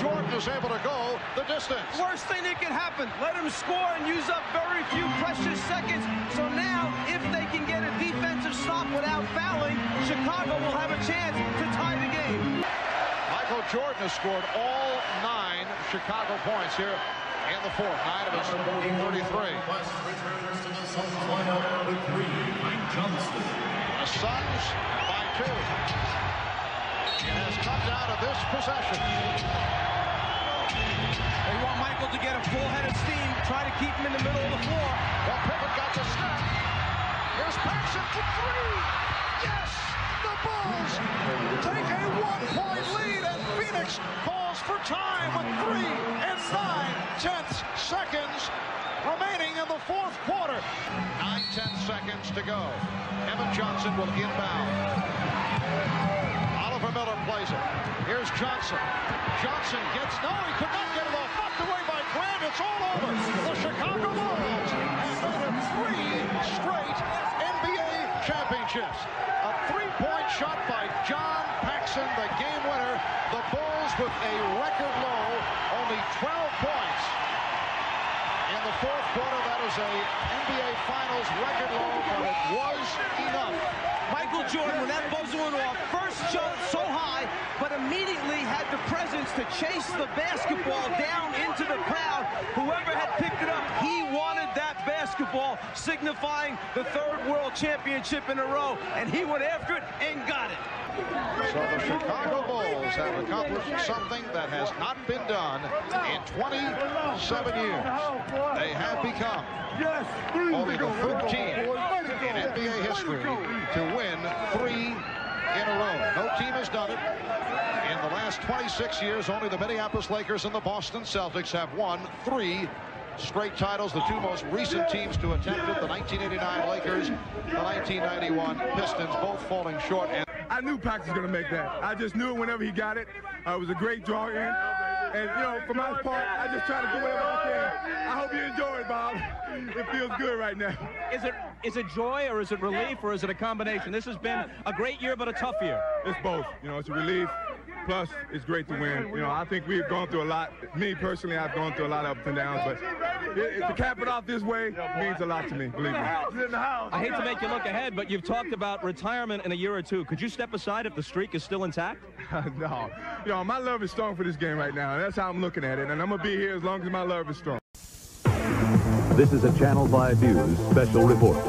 Jordan is able to go the distance. Worst thing that can happen, let him score and use up very few precious seconds. So now, if they can get a defensive stop without fouling, Chicago will have a chance to tie the game. Michael Jordan has scored all 9 Chicago points here in the 4th. 9 of his 33. The Suns by 2. It has come down to this possession. They want Michael to get a full head of steam, try to keep him in the middle of the floor. Well, Pippen got the snap. Here's Paxson for three. Yes, the Bulls take a 1-point lead, and Phoenix calls for time with 3 9/10 seconds remaining in the fourth quarter. 9-10 seconds to go. Evan Johnson will inbound. Oliver Miller plays it. Here's Johnson. Johnson gets, no, he could not get it off. Knocked away by Grant. It's all over. The Chicago Bulls have made it 3 straight NBA championships. A 3-point shot by John Paxson, the game winner. The Bulls with a record low, only 12 points. In the fourth quarter, that is a NBA Finals record low, but it was enough. Michael Jordan, when that buzzer went off, first jumped so high, but immediately had the presence to chase the basketball down into the crowd. Whoever had picked it up, he wanted that basketball, signifying the 3rd World Championship in a row, and he went after it and got it. So the Chicago Bulls have accomplished something that has not been done in 27 years. They have become only the 3rd team in NBA history to win 3 in a row. No team has done it. In the last 26 years, only the Minneapolis Lakers and the Boston Celtics have won 3 straight titles. The 2 most recent teams to attempt it, the 1989 Lakers, the 1991 Pistons, both falling short. And I knew Pax was going to make that. I just knew it whenever he got it. It was a great draw in. And, you know, for my part, I just try to do whatever I can. I hope you enjoy it, Bob. It feels good right now. Is it joy, or is it relief, or is it a combination? This has been a great year, but a tough year. It's both. You know, it's a relief. Plus, it's great to win. You know, I think we've gone through a lot. Me, personally, I've gone through a lot of ups and downs, but to cap it off this way means a lot to me, believe me. I hate to make you look ahead, but you've talked about retirement in a year or 2. Could you step aside if the streak is still intact? No. You know, my love is strong for this game right now, and that's how I'm looking at it, and I'm going to be here as long as my love is strong. This is a Channel 5 News special report.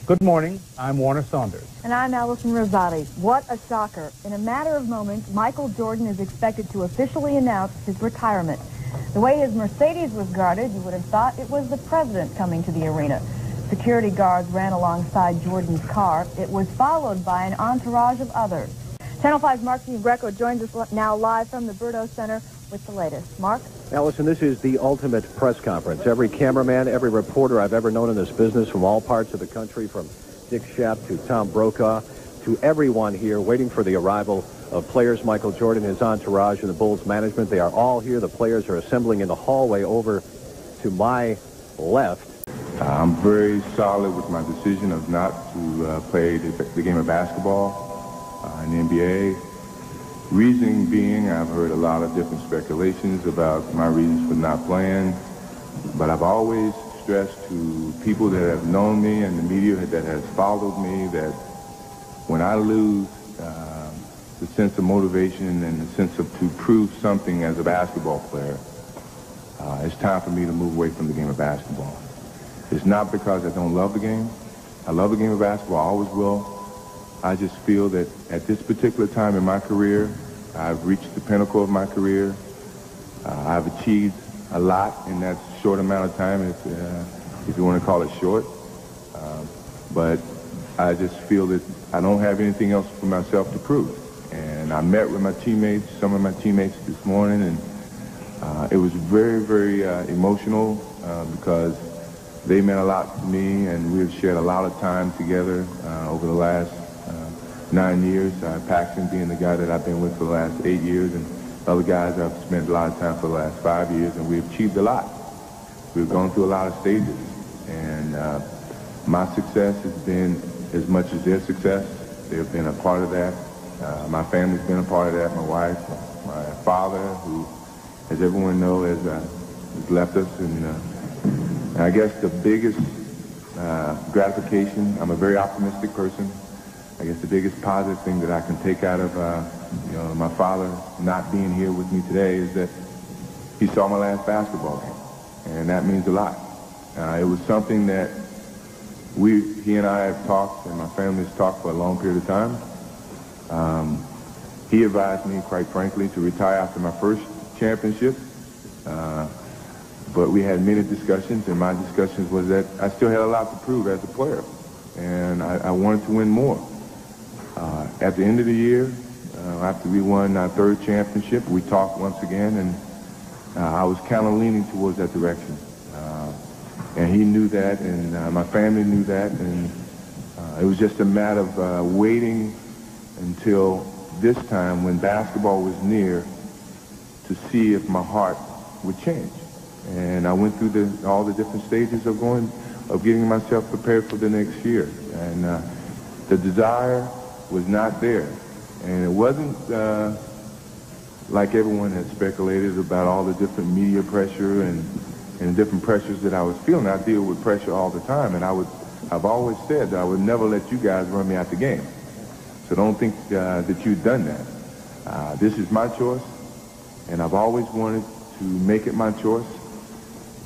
Good morning. I'm Warner Saunders. And I'm Allison Rosati. What a shocker. In a matter of moments, Michael Jordan is expected to officially announce his retirement. The way his Mercedes was guarded, you would have thought it was the president coming to the arena. Security guards ran alongside Jordan's car. It was followed by an entourage of others. Channel 5's Mark Greco joins us now live from the Berto Center with the latest. Mark? Allison, this is the ultimate press conference. Every cameraman, every reporter I've ever known in this business from all parts of the country, from Dick Shepp to Tom Brokaw, to everyone here waiting for the arrival of players, Michael Jordan, his entourage, and the Bulls management. They are all here. The players are assembling in the hallway over to my left. I'm very solid with my decision of not to play the game of basketball in the NBA. Reasoning being, I've heard a lot of different speculations about my reasons for not playing, but I've always stressed to people that have known me and the media that has followed me that when I lose the sense of motivation and the sense of to prove something as a basketball player, it's time for me to move away from the game of basketball. It's not because I don't love the game. I love the game of basketball, I always will. I just feel that at this particular time in my career, I've reached the pinnacle of my career. I've achieved a lot in that short amount of time, if you want to call it short. But I just feel that I don't have anything else for myself to prove. And I met with my teammates, some of my teammates this morning, and it was very, very emotional because they meant a lot to me, and we've shared a lot of time together over the last 9 years. Paxson being the guy that I've been with for the last 8 years, and other guys I've spent a lot of time for the last 5 years, and we've achieved a lot. We've gone through a lot of stages, and my success has been as much as their success. They've been a part of that. My family's been a part of that. My wife, my father, who, as everyone knows, has left us, and I guess the biggest gratification, I'm a very optimistic person. I guess the biggest positive thing that I can take out of my father not being here with me today is that he saw my last basketball game, and that means a lot. It was something that he and I have talked, and my family has talked for a long period of time. He advised me, quite frankly, to retire after my first championship. But we had many discussions, and my discussions was that I still had a lot to prove as a player, and I wanted to win more. At the end of the year, after we won our 3rd championship, we talked once again, and I was kind of leaning towards that direction. And he knew that, and my family knew that, and it was just a matter of waiting until this time when basketball was near to see if my heart would change. And I went through all the different stages of getting myself prepared for the next year. And the desire was not there. And it wasn't like everyone had speculated about all the different media pressure and different pressures that I was feeling. I deal with pressure all the time, and I've always said that I would never let you guys run me out the game. So don't think that you've done that. This is my choice, and I've always wanted to make it my choice.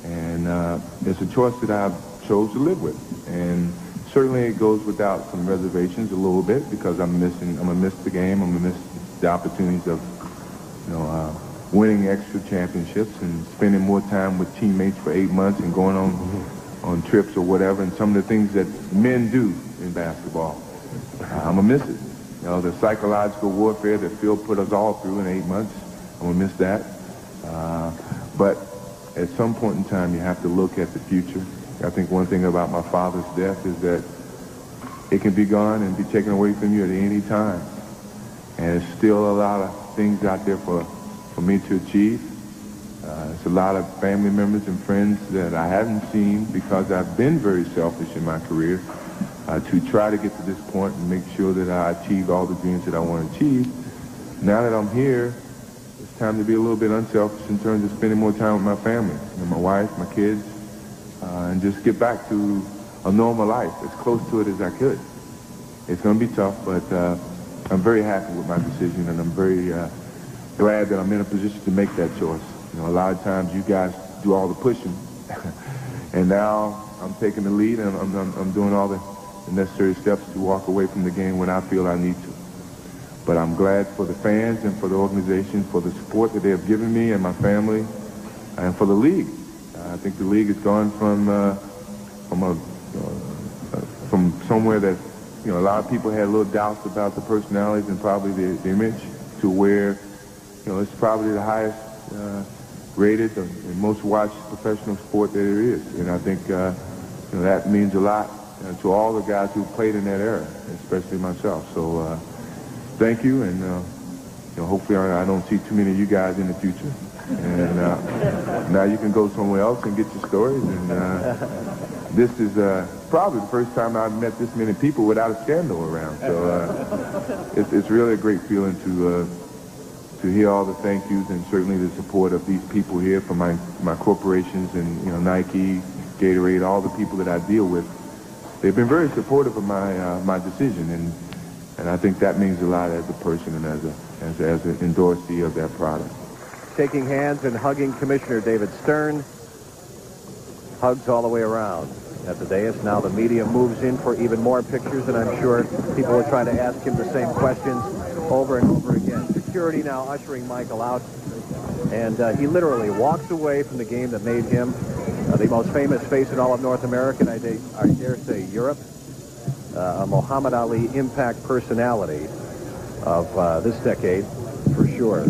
And it's a choice that I've chose to live with. And certainly it goes without some reservations a little bit, because I'm gonna miss the game. I'm gonna miss the opportunities of, winning extra championships and spending more time with teammates for 8 months and going on trips or whatever, and some of the things that men do in basketball. I'm gonna miss it. The psychological warfare that Phil put us all through in 8 months, I'm gonna miss that. But at some point in time, you have to look at the future. I think one thing about my father's death is that it can be gone and be taken away from you at any time. And there's still a lot of things out there for me to achieve. It's a lot of family members and friends that I haven't seen because I've been very selfish in my career to try to get to this point and make sure that I achieve all the dreams that I want to achieve. Now that I'm here, it's time to be a little bit unselfish in terms of spending more time with my family, my wife, my kids, and just get back to a normal life, as close to it as I could. It's going to be tough, but I'm very happy with my decision, and I'm very glad that I'm in a position to make that choice. A lot of times you guys do all the pushing, and now I'm taking the lead, and I'm doing all the necessary steps to walk away from the game when I feel I need to. But I'm glad for the fans and for the organization, for the support that they have given me and my family, and for the league. I think the league has gone from somewhere that a lot of people had little doubts about the personalities and probably the image, to where it's probably the highest rated and most watched professional sport that there is. And I think that means a lot to all the guys who played in that era, especially myself. So thank you, and hopefully I don't see too many of you guys in the future. And now you can go somewhere else and get your stories. And this is probably the first time I've met this many people without a scandal around. So it's really a great feeling to hear all the thank yous, and certainly the support of these people here from my corporations and Nike, Gatorade, all the people that I deal with. They've been very supportive of my decision, and I think that means a lot as a person and as an endorsee of that product. Shaking hands and hugging Commissioner David Stern. Hugs all the way around at the dais. Now the media moves in for even more pictures, and I'm sure people will try to ask him the same questions over and over again. Security now ushering Michael out, and he literally walks away from the game that made him the most famous face in all of North America, and I dare say Europe, a Muhammad Ali impact personality of this decade for sure.